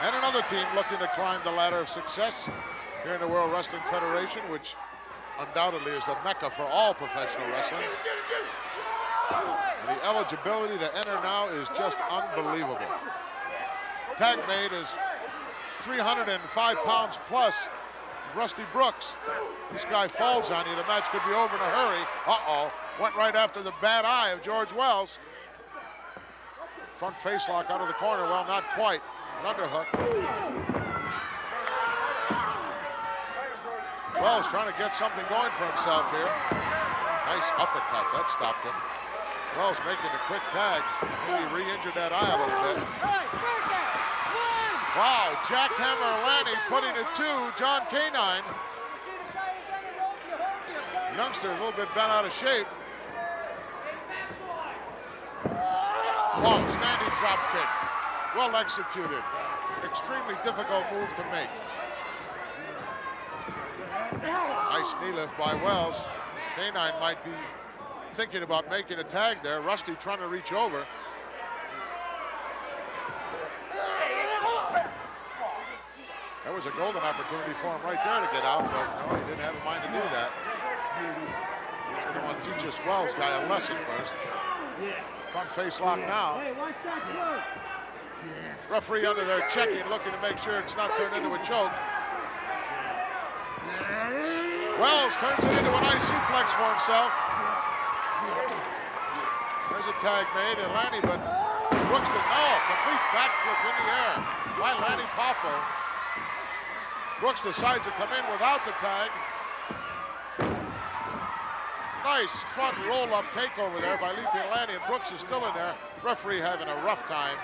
Speaker 1: And another team looking to climb the ladder of success here in the World Wrestling Federation, which undoubtedly is the mecca for all professional wrestling. And the eligibility to enter now is just unbelievable. Tag mate is 305 pounds plus. Rusty Brooks. This guy falls on you. The match could be over in a hurry. Uh-oh. Went right after the bad eye of George Wells. Front face lock out of the corner. Well, not quite. An underhook. Wells trying to get something going for himself here. Nice uppercut. That stopped him. Wells making a quick tag. Maybe re-injured that eye a little bit. Wow, Jackhammer Lanny putting it to John K9. Youngster a little bit bent out of shape. Oh, standing drop kick. Well executed. Extremely difficult move to make. Nice knee lift by Wells. K9 might be thinking about making a tag there. Rusty trying to reach over. That was a golden opportunity for him right there to get out, but no, he didn't have a mind to do that. He's going to teach us Wells guy a lesson first. Front face lock now. Referee under there checking, looking to make sure it's not turned into a choke. Wells turns it into a nice suplex for himself. There's a tag made, and Lanny, but Brooks did, complete backflip in the air by Lanny Poffo. Brooks decides to come in without the tag. Nice front roll-up takeover there by Leaping Lanny, and Brooks is still in there. Referee having a rough time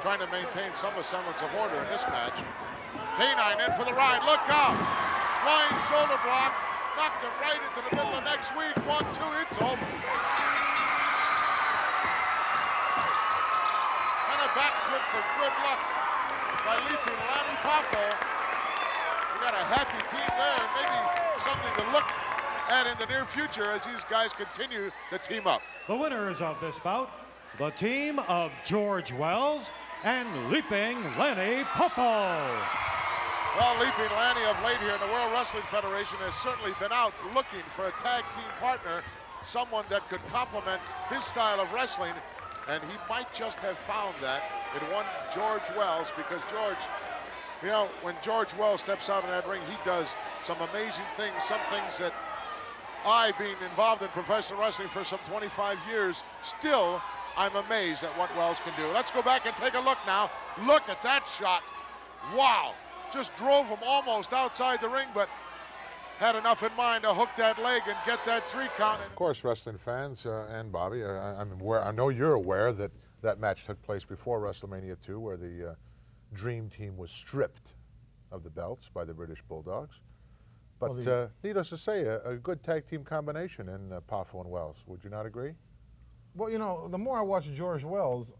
Speaker 1: trying to maintain some semblance of order in this match. K9 in for the ride. Look out! Flying shoulder block. Knocked him right into the middle of next week. 1-2, it's over. And a backflip for good luck by Leaping Lanny Poffo. Got a happy team there, and maybe something to look at in the near future as these guys continue to team up.
Speaker 3: The winners of this bout, the team of George Wells and Leaping Lanny Poffo.
Speaker 1: Well, Leaping Lanny of late here in the World Wrestling Federation has certainly been out looking for a tag team partner, someone that could complement his style of wrestling, and he might just have found that in one George Wells, because George, you know, when George Wells steps out in that ring, he does some amazing things, some things that I, being involved in professional wrestling for some 25 years, still I'm amazed at what Wells can do. Let's go back and take a look now. Look at that shot. Wow. Just drove him almost outside the ring, but had enough in mind to hook that leg and get that 3 count. Of course, wrestling fans and Bobby, I know you're aware that that match took place before WrestleMania 2, where the Dream Team was stripped of the belts by the British Bulldogs. But needless to say, a good tag team combination in Poffo and Wells. Would you not agree?
Speaker 2: Well, you know, the more I watch George Wells,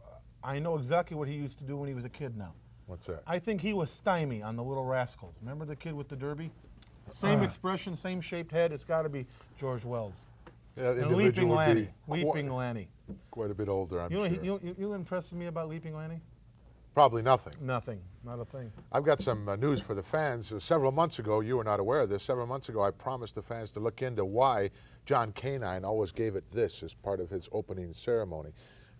Speaker 2: I know exactly what he used to do when he was a kid now.
Speaker 1: What's that?
Speaker 2: I think he was Stymie on the Little Rascals. Remember the kid with the derby? Same expression, same shaped head. It's got to be George Wells.
Speaker 1: Yeah,
Speaker 2: and Leaping Lanny. Leaping Lanny.
Speaker 1: Quite a bit older, I'm sure.
Speaker 2: You impressed me about Leaping Lanny?
Speaker 1: Probably nothing.
Speaker 2: Nothing. Not a thing.
Speaker 1: I've got some news for the fans. Several months ago, you were not aware of this, several months ago I promised the fans to look into why John K9 always gave it this as part of his opening ceremony.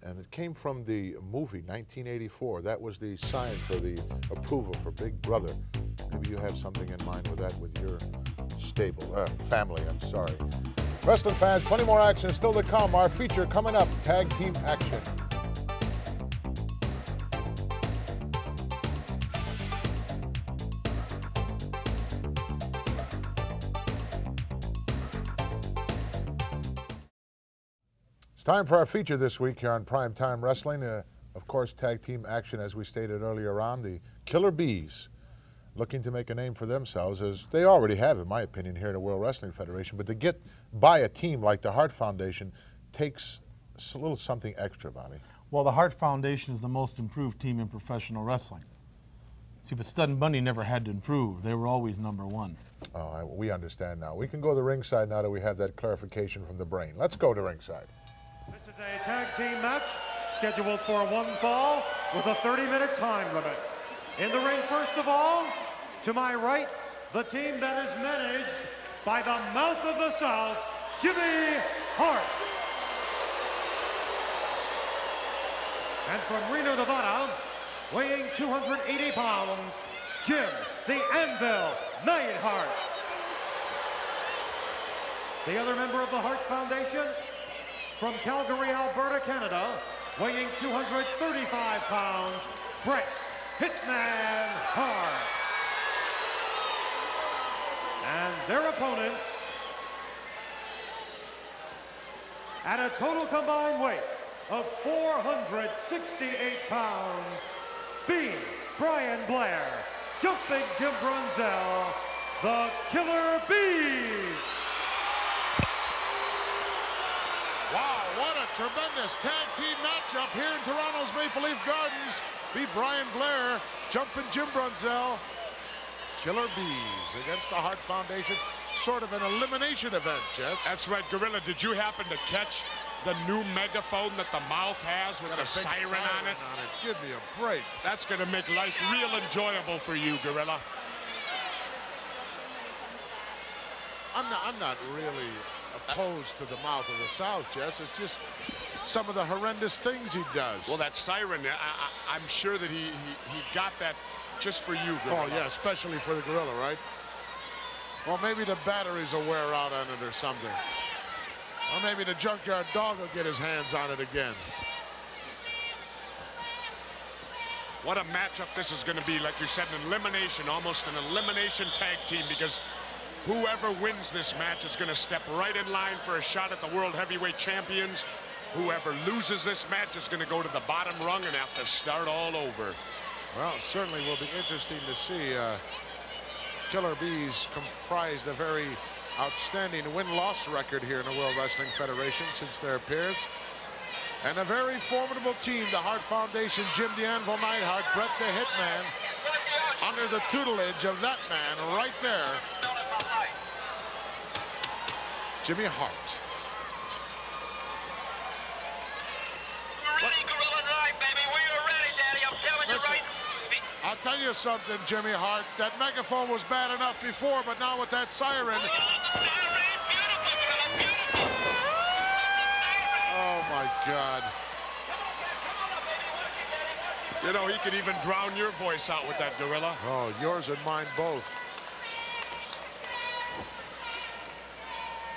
Speaker 1: And it came from the movie 1984. That was the sign for the approval for Big Brother. Maybe you have something in mind with that with your family, I'm sorry. Wrestling fans, plenty more action still to come. Our feature coming up, Tag Team Action. It's time for our feature this week here on Prime Time Wrestling. Of course, tag team action, as we stated earlier on, the Killer Bees looking to make a name for themselves, as they already have, in my opinion, here in the World Wrestling Federation. But to get by a team like the Hart Foundation takes a little something extra, Bobby.
Speaker 2: Well, the Hart Foundation is the most improved team in professional wrestling. See, but Stud and Bundy never had to improve. They were always #1.
Speaker 1: Oh, we understand now. We can go to ringside now that we have that clarification from the brain. Let's go to ringside.
Speaker 3: This is a tag team match scheduled for one fall with a 30-minute time limit. In the ring, first of all, to my right, the team that is managed by the Mouth of the South, Jimmy Hart. And from Reno, Nevada, weighing 280 pounds, Jim the Anvil Neidhart. The other member of the Hart Foundation, from Calgary, Alberta, Canada, weighing 235 pounds, Bret Hitman Hart. And their opponents, at a total combined weight of 468 pounds, B. Brian Blair, Jumping Jim Brunzell, the Killer Bees.
Speaker 16: Wow, what a tremendous tag team matchup here in Toronto's Maple Leaf Gardens. B. Brian Blair, Jumping Jim Brunzell, Killer Bees against the Hart Foundation. Sort of an elimination event, Jess.
Speaker 15: That's right, Gorilla. Did you happen to catch the new megaphone that the Mouth has with the siren on it?
Speaker 16: Give me a break.
Speaker 15: That's going to make life real enjoyable for you, Gorilla.
Speaker 16: I'm not really opposed to the Mouth of the South, Jess. It's just some of the horrendous things he does.
Speaker 15: Well, that siren, I'm sure that he got that just for you, Gorilla.
Speaker 16: Oh, yeah, especially for the Gorilla, right? Well, maybe the batteries will wear out on it or something. Or maybe the Junkyard Dog will get his hands on it again.
Speaker 15: What a matchup this is going to be. Like you said, an elimination, almost an elimination tag team, because whoever wins this match is going to step right in line for a shot at the World Heavyweight Champions. Whoever loses this match is going to go to the bottom rung and have to start all over.
Speaker 16: Well, it certainly will be interesting to see. Killer Bees comprised a very outstanding win-loss record here in the World Wrestling Federation since their appearance. And a very formidable team, the Hart Foundation, Jim the Anvil Neidhart, Bret the Hitman, under the tutelage of that man right there, Jimmy Hart.
Speaker 17: We're ready, Gorilla tonight, baby. We are ready, Daddy. I'm telling you right.
Speaker 16: I'll tell you something, Jimmy Hart. That megaphone was bad enough before, but now with that siren. Oh, my God.
Speaker 15: You know, he could even drown your voice out with that, Gorilla.
Speaker 16: Oh, yours and mine both.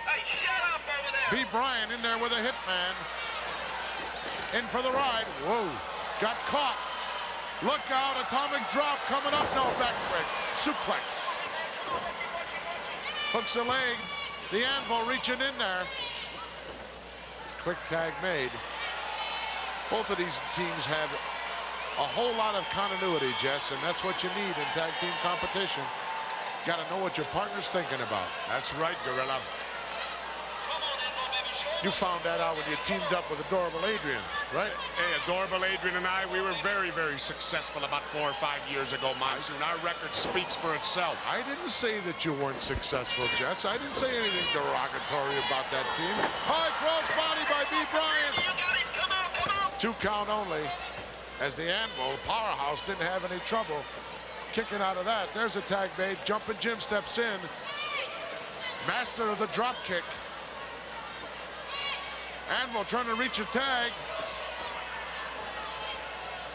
Speaker 17: Hey, shut up over there.
Speaker 16: B. Brian in there with a Hitman. In for the ride. Whoa. Got caught. Look out, atomic drop coming up. No, backbreak. Suplex. Hooks a leg. The Anvil reaching in there. Quick tag made. Both of these teams have a whole lot of continuity, Jess, and that's what you need in tag team competition. Got to know what your partner's thinking about.
Speaker 15: That's right, Gorilla.
Speaker 16: You found that out when you teamed up with Adorable Adrian, right?
Speaker 15: Hey, Adorable Adrian and I, we were very, very successful about 4 or 5 years ago, Monsoon. Our record speaks for itself.
Speaker 16: I didn't say that you weren't successful, Jess. I didn't say anything derogatory about that team. High cross body by B. Brian. 2 count only, as the Anvil powerhouse didn't have any trouble kicking out of that. There's a tag made. Jumping Jim steps in. Master of the drop kick. Anvil trying to reach a tag.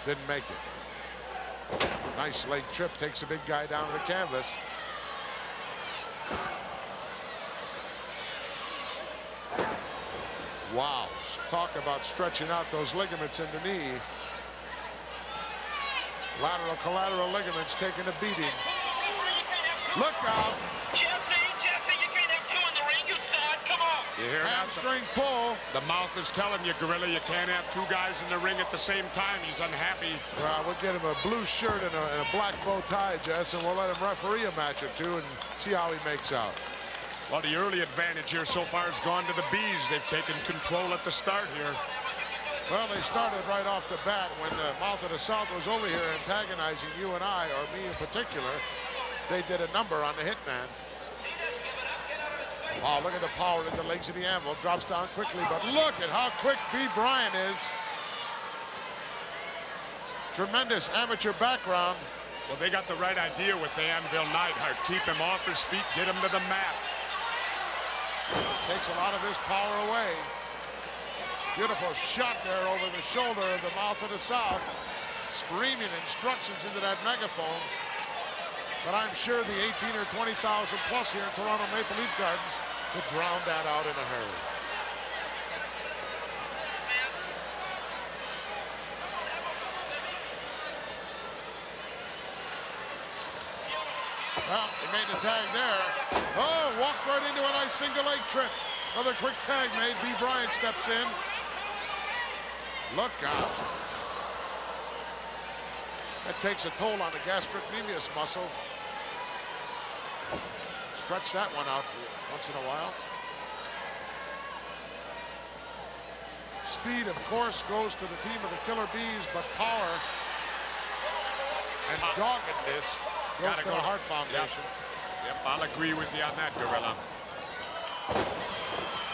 Speaker 16: Didn't make it. Nice leg trip. Takes a big guy down to the canvas. Wow. Talk about stretching out those ligaments in the knee. Lateral collateral ligaments taking a beating. Look out.
Speaker 17: Jesse, you can't have 2 in the ring. You saw it. Come on.
Speaker 16: You hear that?
Speaker 10: Hamstring pull.
Speaker 16: The mouth is telling you, Gorilla, you can't have two guys in the ring at the same time. He's unhappy.
Speaker 8: Well, we'll get him a blue shirt and a black bow tie, Jess, and we'll let him referee a match or two and see how he makes out.
Speaker 16: Well, the early advantage here so far has gone to the Bees. They've taken control at the start here.
Speaker 8: Well, they started right off the bat when the Mouth of the South was over here antagonizing you and I, or me in particular. They did a number on the Hitman. Oh, look at the power in the legs of the Anvil. Drops down quickly, but look at how quick B. Bryan is. Tremendous amateur background.
Speaker 16: Well, they got the right idea with the Anvil Neidhart. Keep him off his feet, get him to the mat.
Speaker 8: Takes a lot of his power away. Beautiful shot there over the shoulder of the Mouth of the South. Screaming instructions into that megaphone. But I'm sure the 18 or 20,000 plus here in Toronto Maple Leaf Gardens would drown that out in a hurry. Well, he made the tag there. Oh, walked right into a nice single leg trip. Another quick tag made. B. Bryan steps in. Look out. That takes a toll on the gastrocnemius muscle. Stretch that one out once in a while. Speed, of course, goes to the team of the Killer Bees, but power and doggedness goes to the Hart Foundation.
Speaker 16: Yep, I'll agree with you on that, Gorilla.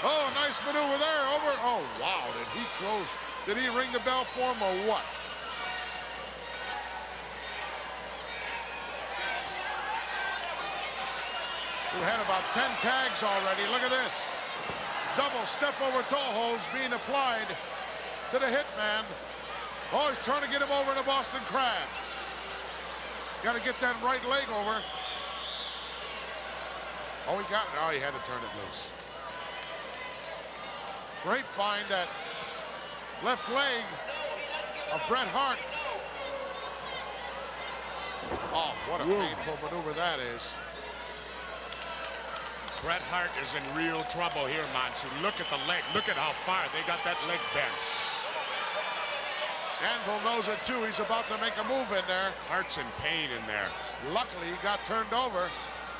Speaker 8: Oh, nice maneuver there. Over. Oh, wow. Did he close? Did he ring the bell for him or what? We had about 10 tags already. Look at this. Double step over toe holds being applied to the Hitman. Oh, he's trying to get him over in a Boston Crab. Got to get that right leg over. Oh, he got it. Oh, he had to turn it loose. Great find, that left leg of Bret Hart. Oh, what a painful maneuver that is.
Speaker 16: Bret Hart is in real trouble here, Monsoon. Look at the leg. Look at how far they got that leg bent.
Speaker 8: Anvil knows it too. He's about to make a move in there.
Speaker 16: Hart's in pain in there.
Speaker 8: Luckily, he got turned over.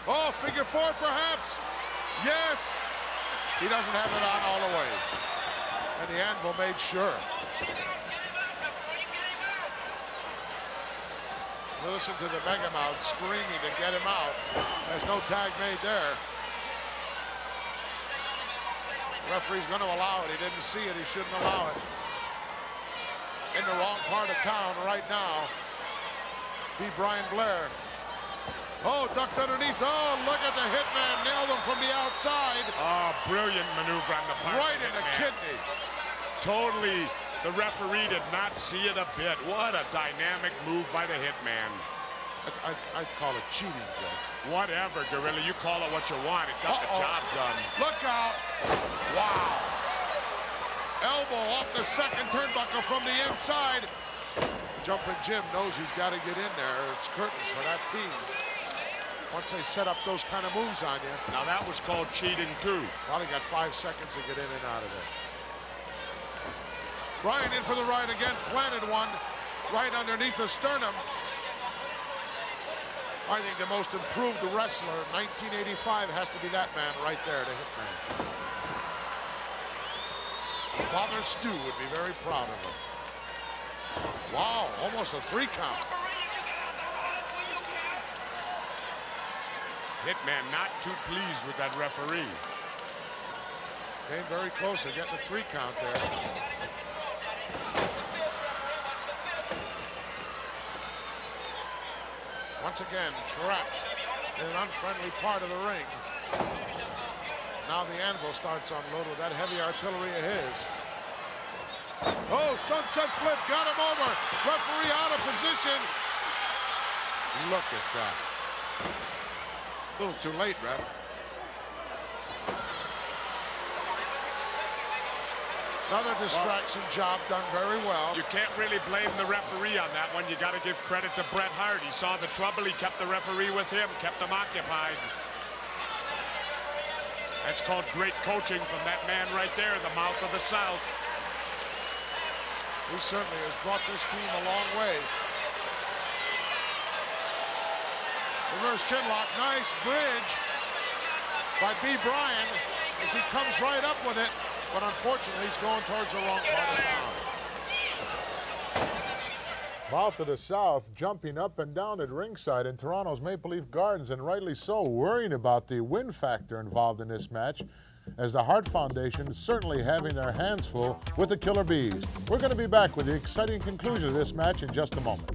Speaker 8: Oh, figure four perhaps. Yes. He doesn't have it on all the way. And the Anvil made sure. Listen to the Megamouth screaming to get him out. There's no tag made there. Referee's going to allow it. He didn't see it. He shouldn't allow it. In the wrong part of town right now. B. Brian Blair. Oh, ducked underneath. Oh, look at the Hitman. Nailed him from the outside.
Speaker 16: Oh, brilliant maneuver on the part
Speaker 8: right
Speaker 16: of the
Speaker 8: in the kidney.
Speaker 16: Totally, the referee did not see it a bit. What a dynamic move by the Hitman.
Speaker 8: I'd call it cheating, Jeff.
Speaker 16: Whatever, Gorilla. You call it what you want. It got the job done.
Speaker 8: Look out. Wow. Elbow off the second turnbuckle from the inside. Jumping Jim knows he's got to get in there. It's curtains for that team. Once they set up those kind of moves on you.
Speaker 16: Now that was called cheating too.
Speaker 8: Probably got 5 seconds to get in and out of there. Bryan in for the right again. Planted one right underneath the sternum. I think the most improved wrestler in 1985 has to be that man right there, the Hitman. Father Stu would be very proud of him. Wow, almost a 3 count.
Speaker 16: Hitman not too pleased with that referee.
Speaker 8: Came very close to getting a 3 count there. Once again, trapped in an unfriendly part of the ring. Now the Anvil starts to unload with that heavy artillery of his. Oh, sunset flip, got him over. Referee out of position. Look at that. A little too late, ref. Another distraction job done very well.
Speaker 16: You can't really blame the referee on that one. You got to give credit to Bret Hart. He saw the trouble. He kept the referee with him, kept him occupied.
Speaker 15: That's called great coaching from that man right there, the mouth of the South.
Speaker 16: He certainly has brought this team a long way. Reverse chinlock, nice bridge by B. Bryan as he comes right up with it, but unfortunately he's going towards the wrong part of town.
Speaker 1: Mouth of the South jumping up and down at ringside in Toronto's Maple Leaf Gardens, and rightly so, worrying about the win factor involved in this match, as the Hart Foundation certainly having their hands full with the Killer Bees. We're going to be back with the exciting conclusion of this match in just a moment.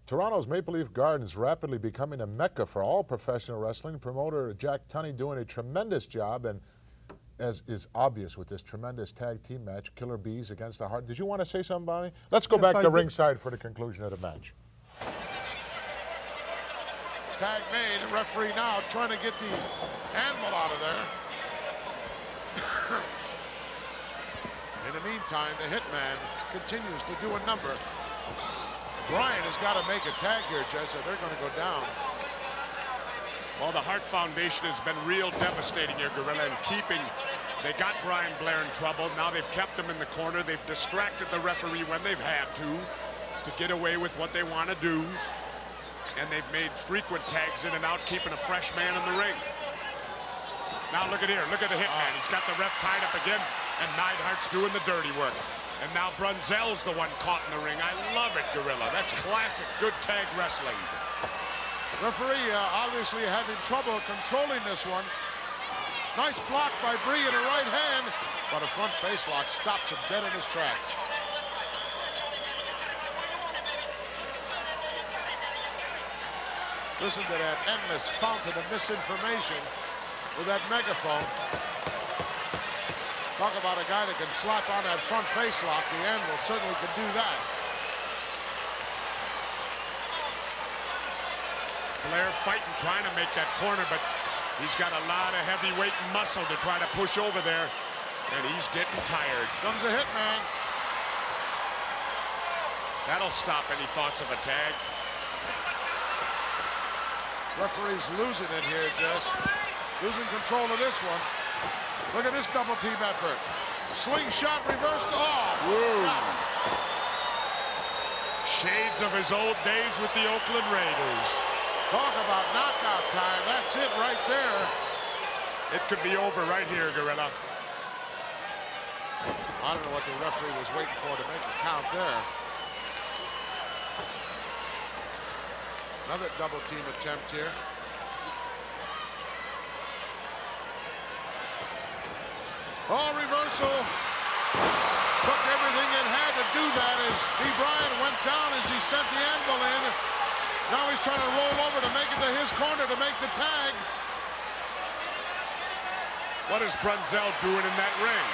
Speaker 1: Toronto's Maple Leaf Gardens rapidly becoming a mecca for all professional wrestling. Promoter Jack Tunney doing a tremendous job, and as is obvious with this tremendous tag team match, Killer Bees against the Hart. Did you want to say something, Bobby? Let's go back to ringside for the conclusion of the match.
Speaker 16: Tag made, the referee now trying to get the anvil out of there. In the meantime, the Hitman continues to do a number. Bryan has got to make a tag here, Jess, or they're going to go down.
Speaker 15: Well, the Hart Foundation has been real devastating here, Gorilla, in keeping. They got Brian Blair in trouble. Now they've kept him in the corner. They've distracted the referee when they've had to get away with what they want to do. And they've made frequent tags in and out, keeping a fresh man in the ring. Now look at here. Look at the Hitman. He's got the ref tied up again, and Neidhart's doing the dirty work. And now Brunzell's the one caught in the ring. I love it, Gorilla. That's classic, good tag wrestling.
Speaker 16: Referee obviously having trouble controlling this one. Nice block by Bree in her right hand, but a front face lock stops him dead in his tracks. Listen to that endless fountain of misinformation with that megaphone. Talk about a guy that can slap on that front face lock. The Anvil certainly can do that.
Speaker 15: Blair fighting, trying to make that corner, but he's got a lot of heavyweight muscle to try to push over there, and he's getting tired.
Speaker 16: Comes a Hitman.
Speaker 15: That'll stop any thoughts of a tag.
Speaker 16: Referee's losing it here, Jess. Losing control of this one. Look at this double team effort. Swing shot, reverse. Oh!
Speaker 15: Shades of his old days with the Oakland Raiders.
Speaker 16: Talk about knockout time. That's it right there.
Speaker 15: It could be over right here, Gorilla.
Speaker 16: I don't know what the referee was waiting for to make a count there. Another double team attempt here. Oh, reversal. Took everything it had to do that as B. Bryan went down as he sent the anvil in. Now he's trying to roll over to make it to his corner to make the tag.
Speaker 15: What is Brunzell doing in that ring?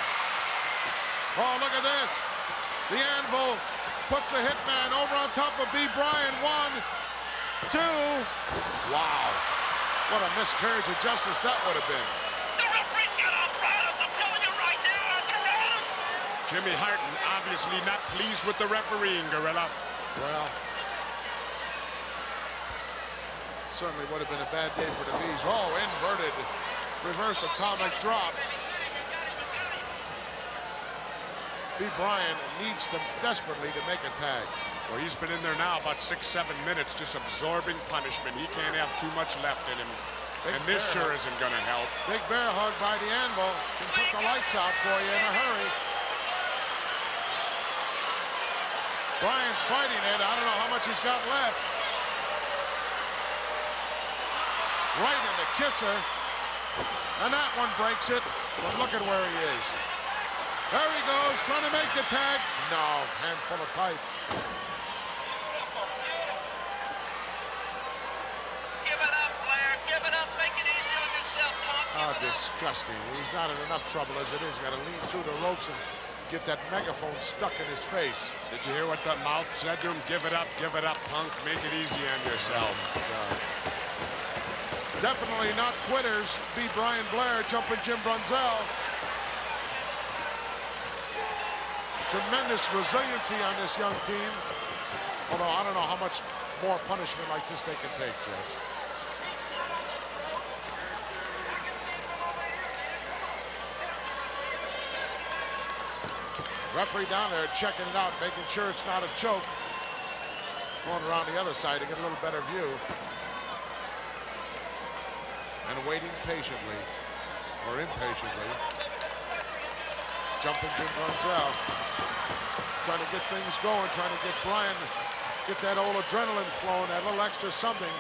Speaker 16: Oh, look at this. The anvil puts the Hitman over on top of B. Bryan. 1, 2. Wow. What a miscarriage of justice that would have been.
Speaker 15: Jimmy Harton obviously not pleased with the refereeing, Gorilla.
Speaker 16: Well, certainly would have been a bad day for the Bees. Oh, inverted reverse atomic drop. B. Bryan needs to desperately to make a tag.
Speaker 15: Well, he's been in there now about 6-7 minutes just absorbing punishment. He can't have too much left in him. And this sure isn't going to help.
Speaker 16: Big bear hug by the anvil can put the lights out for you in a hurry. Bryan's fighting it. I don't know how much he's got left. Right in the kisser. And that one breaks it. But look at where he is. There he goes, trying to make the tag. No, handful of tights.
Speaker 17: Give it up, Blair. Give it up. Make it easy on yourself, punk.
Speaker 16: Oh, disgusting. He's not in enough trouble as it is. Got to lean through the ropes and get that megaphone stuck in his face.
Speaker 15: Did you hear what the mouth said to him? Give it up, punk. Make it easy on yourself.
Speaker 16: Definitely not quitters. B. Brian Blair jumping Jim Brunzell. Tremendous resiliency on this young team. Although I don't know how much more punishment like this they can take, Jess. Referee down there checking it out, making sure it's not a choke. Going around the other side to get a little better view. And waiting patiently, or impatiently. Jumping Jim Brunzell. Trying to get things going, trying to get Bryan, get that old adrenaline flowing, that little extra something.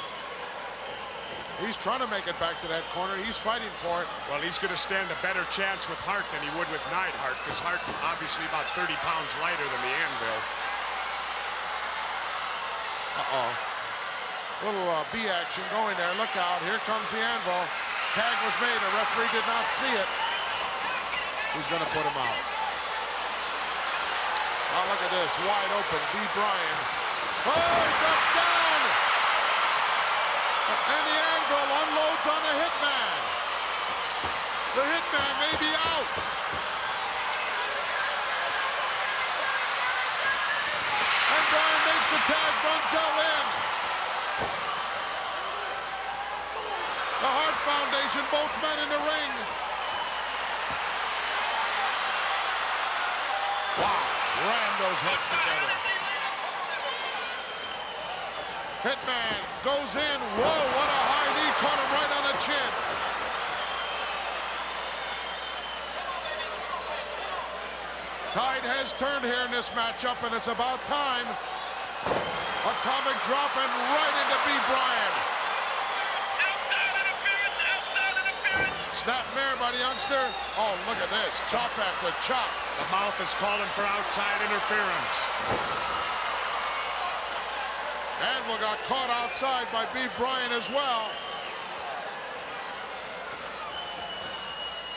Speaker 16: He's trying to make it back to that corner. He's fighting for it.
Speaker 15: Well, he's going to stand a better chance with Hart than he would with Neidhart, because Hart obviously about 30 pounds lighter than the Anvil.
Speaker 16: Uh-oh. Little B action going there. Look out. Here comes the Anvil. Tag was made. The referee did not see it. He's going to put him out. Now look at this. Wide open. B. Bryan. Oh, he got down. And the Anvil unloads on the Hitman. The Hitman may be out. And Bryan makes the tag. Brunzell in. The Hart Foundation, both men in the ring. Wow, ram those heads together. Hitman goes in. Whoa, what a high knee, caught him right on the chin. Tide has turned here in this matchup, and it's about time. Atomic drop and right into B. Bryan. Snap mare by the youngster. Oh, look at this. Chop after chop.
Speaker 15: The mouth is calling for outside interference.
Speaker 16: Anvil got caught outside by B. Bryan as well.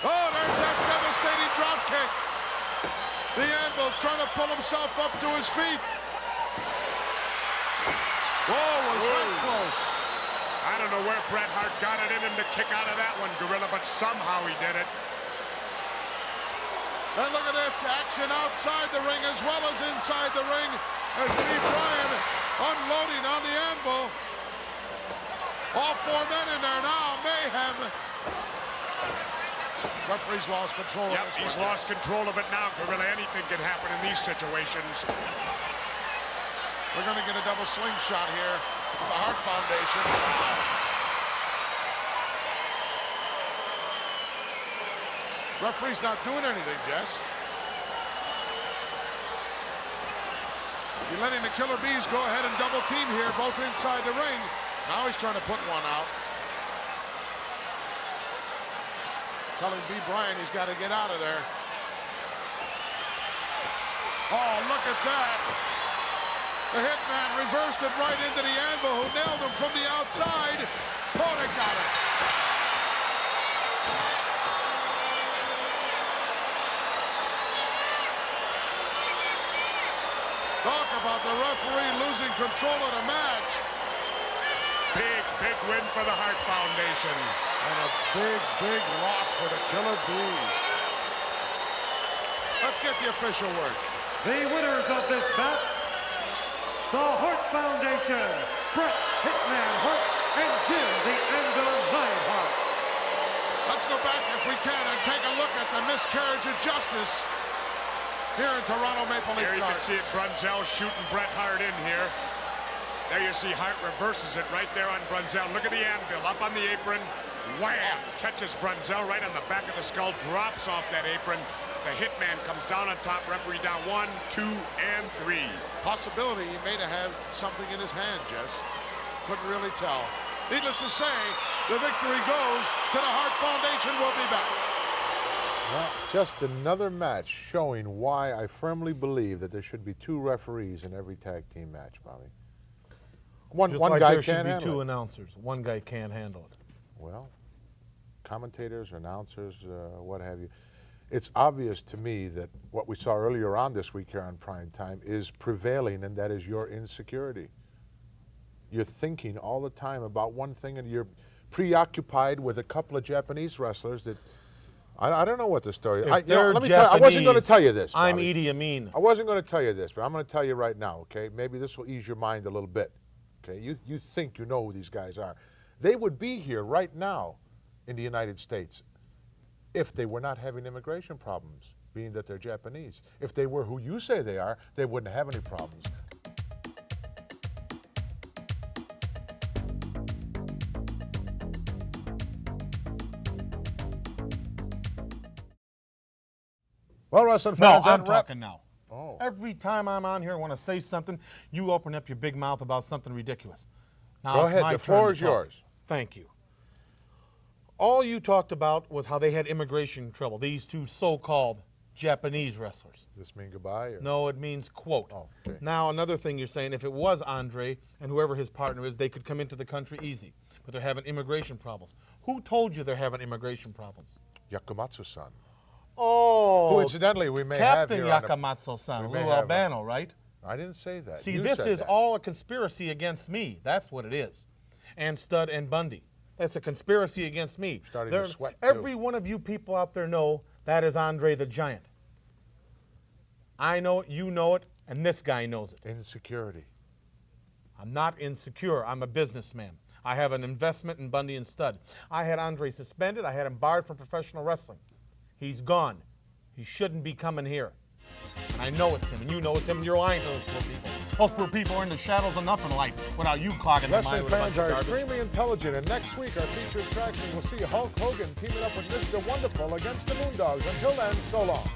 Speaker 16: Oh, there's that devastating drop kick. The Anvil's trying to pull himself up to his feet. Whoa, was that close?
Speaker 15: I don't know where Bret Hart got it in him to kick out of that one, Gorilla, but somehow he did it.
Speaker 16: And look at this action outside the ring as well as inside the ring as B. Bryan unloading on the Anvil. All four men in there now. Mayhem. Referee's lost control of this.
Speaker 15: He's lost control of it now, Gorilla. Anything can happen in these situations.
Speaker 16: We're going to get a double slingshot here from the Hart Foundation. Referee's not doing anything, Jess. You're letting the Killer Bees go ahead and double team here, both inside the ring. Now he's trying to put one out. Telling B. Bryan he's got to get out of there. Oh, look at that. The Hitman reversed it right into the Anvil, who nailed him from the outside. Oh, they got it. Talk about the referee losing control of the match.
Speaker 15: Big win for the Hart Foundation.
Speaker 16: And a big loss for the Killer Bees. Let's get the official word.
Speaker 3: The winners of this match, the Hart Foundation, Bret Hitman Hart and Jim the Anvil Neidhart.
Speaker 16: Let's go back, if we can, and take a look at the miscarriage of justice here in Toronto Maple Leaf
Speaker 15: Here you can
Speaker 16: Gardens.
Speaker 15: see it, Brunzell shooting Bret Hart in here. There you see Hart reverses it right there on Brunzell. Look at the Anvil up on the apron. Wham! Catches Brunzell right on the back of the skull, drops off that apron. The Hitman comes down on top, referee down 1, 2, and 3.
Speaker 16: Possibility he may have had something in his hand, Jess. Couldn't really tell. Needless to say, the victory goes to the Hart Foundation. We'll be back.
Speaker 1: Well, just another match showing why I firmly believe that there should be 2 referees in every tag team match, Bobby. One
Speaker 2: like
Speaker 1: guy
Speaker 2: there should
Speaker 1: can't
Speaker 2: be
Speaker 1: handle
Speaker 2: 2
Speaker 1: it.
Speaker 2: announcers. One guy can't handle it.
Speaker 1: Well, commentators, announcers, what have you. It's obvious to me that what we saw earlier on this week here on Prime Time is prevailing, and that is your insecurity. You're thinking all the time about one thing, and you're preoccupied with a couple of Japanese wrestlers that I don't know what the story is.
Speaker 2: If
Speaker 1: Let me tell you, I wasn't going to tell you this.
Speaker 2: I'm
Speaker 1: Bobby.
Speaker 2: Idi Amin.
Speaker 1: I wasn't going to tell you this, but I'm going to tell you right now, okay? Maybe this will ease your mind a little bit, okay? You think you know who these guys are. They would be here right now in the United States if they were not having immigration problems, being that they're Japanese. If they were who you say they are, they wouldn't have any problems. Well, wrestling
Speaker 2: No,
Speaker 1: fans,
Speaker 2: I'm talking now.
Speaker 1: Oh.
Speaker 2: Every time I'm on here and want to say something, you open up your big mouth about something ridiculous. Now
Speaker 1: Go
Speaker 2: it's
Speaker 1: ahead,
Speaker 2: my
Speaker 1: the
Speaker 2: turn
Speaker 1: floor
Speaker 2: to
Speaker 1: is
Speaker 2: talk.
Speaker 1: yours.
Speaker 2: Thank you. All you talked about was how they had immigration trouble, these two so-called Japanese wrestlers.
Speaker 1: Does this mean goodbye? Or?
Speaker 2: No, it means quote.
Speaker 1: Oh, okay.
Speaker 2: Now, another thing you're saying, if it was Andre and whoever his partner is, they could come into the country easy, but they're having immigration problems. Who told you they're having immigration problems?
Speaker 1: Yakamatsu-san.
Speaker 2: Oh.
Speaker 1: Who, incidentally, we may
Speaker 2: Captain
Speaker 1: have here
Speaker 2: Yakamatsu-san,
Speaker 1: we may
Speaker 2: Lou
Speaker 1: have
Speaker 2: Albano, right?
Speaker 1: I didn't say that.
Speaker 2: See,
Speaker 1: You
Speaker 2: this
Speaker 1: said
Speaker 2: is
Speaker 1: that.
Speaker 2: all a conspiracy against me. That's what it is. And Stud and Bundy. That's a conspiracy against me.
Speaker 1: Starting to sweat, too.
Speaker 2: Every one of you people out there know that is Andre the Giant. I know it, you know it, and this guy knows it.
Speaker 1: Insecurity.
Speaker 2: I'm not insecure. I'm a businessman. I have an investment in Bundy and Stud. I had Andre suspended. I had him barred from professional wrestling. He's gone. He shouldn't be coming here. And I know it's him, and you know it's him, and you're lying to those poor people. Those poor people are in the shadows of nothing light without you clogging their mind
Speaker 1: Wrestling
Speaker 2: with a bunch
Speaker 1: fans
Speaker 2: of
Speaker 1: are
Speaker 2: garbage.
Speaker 1: extremely intelligent, and next week our featured attraction will see Hulk Hogan teaming up with Mr. Wonderful against the Moondogs. Until then, so long.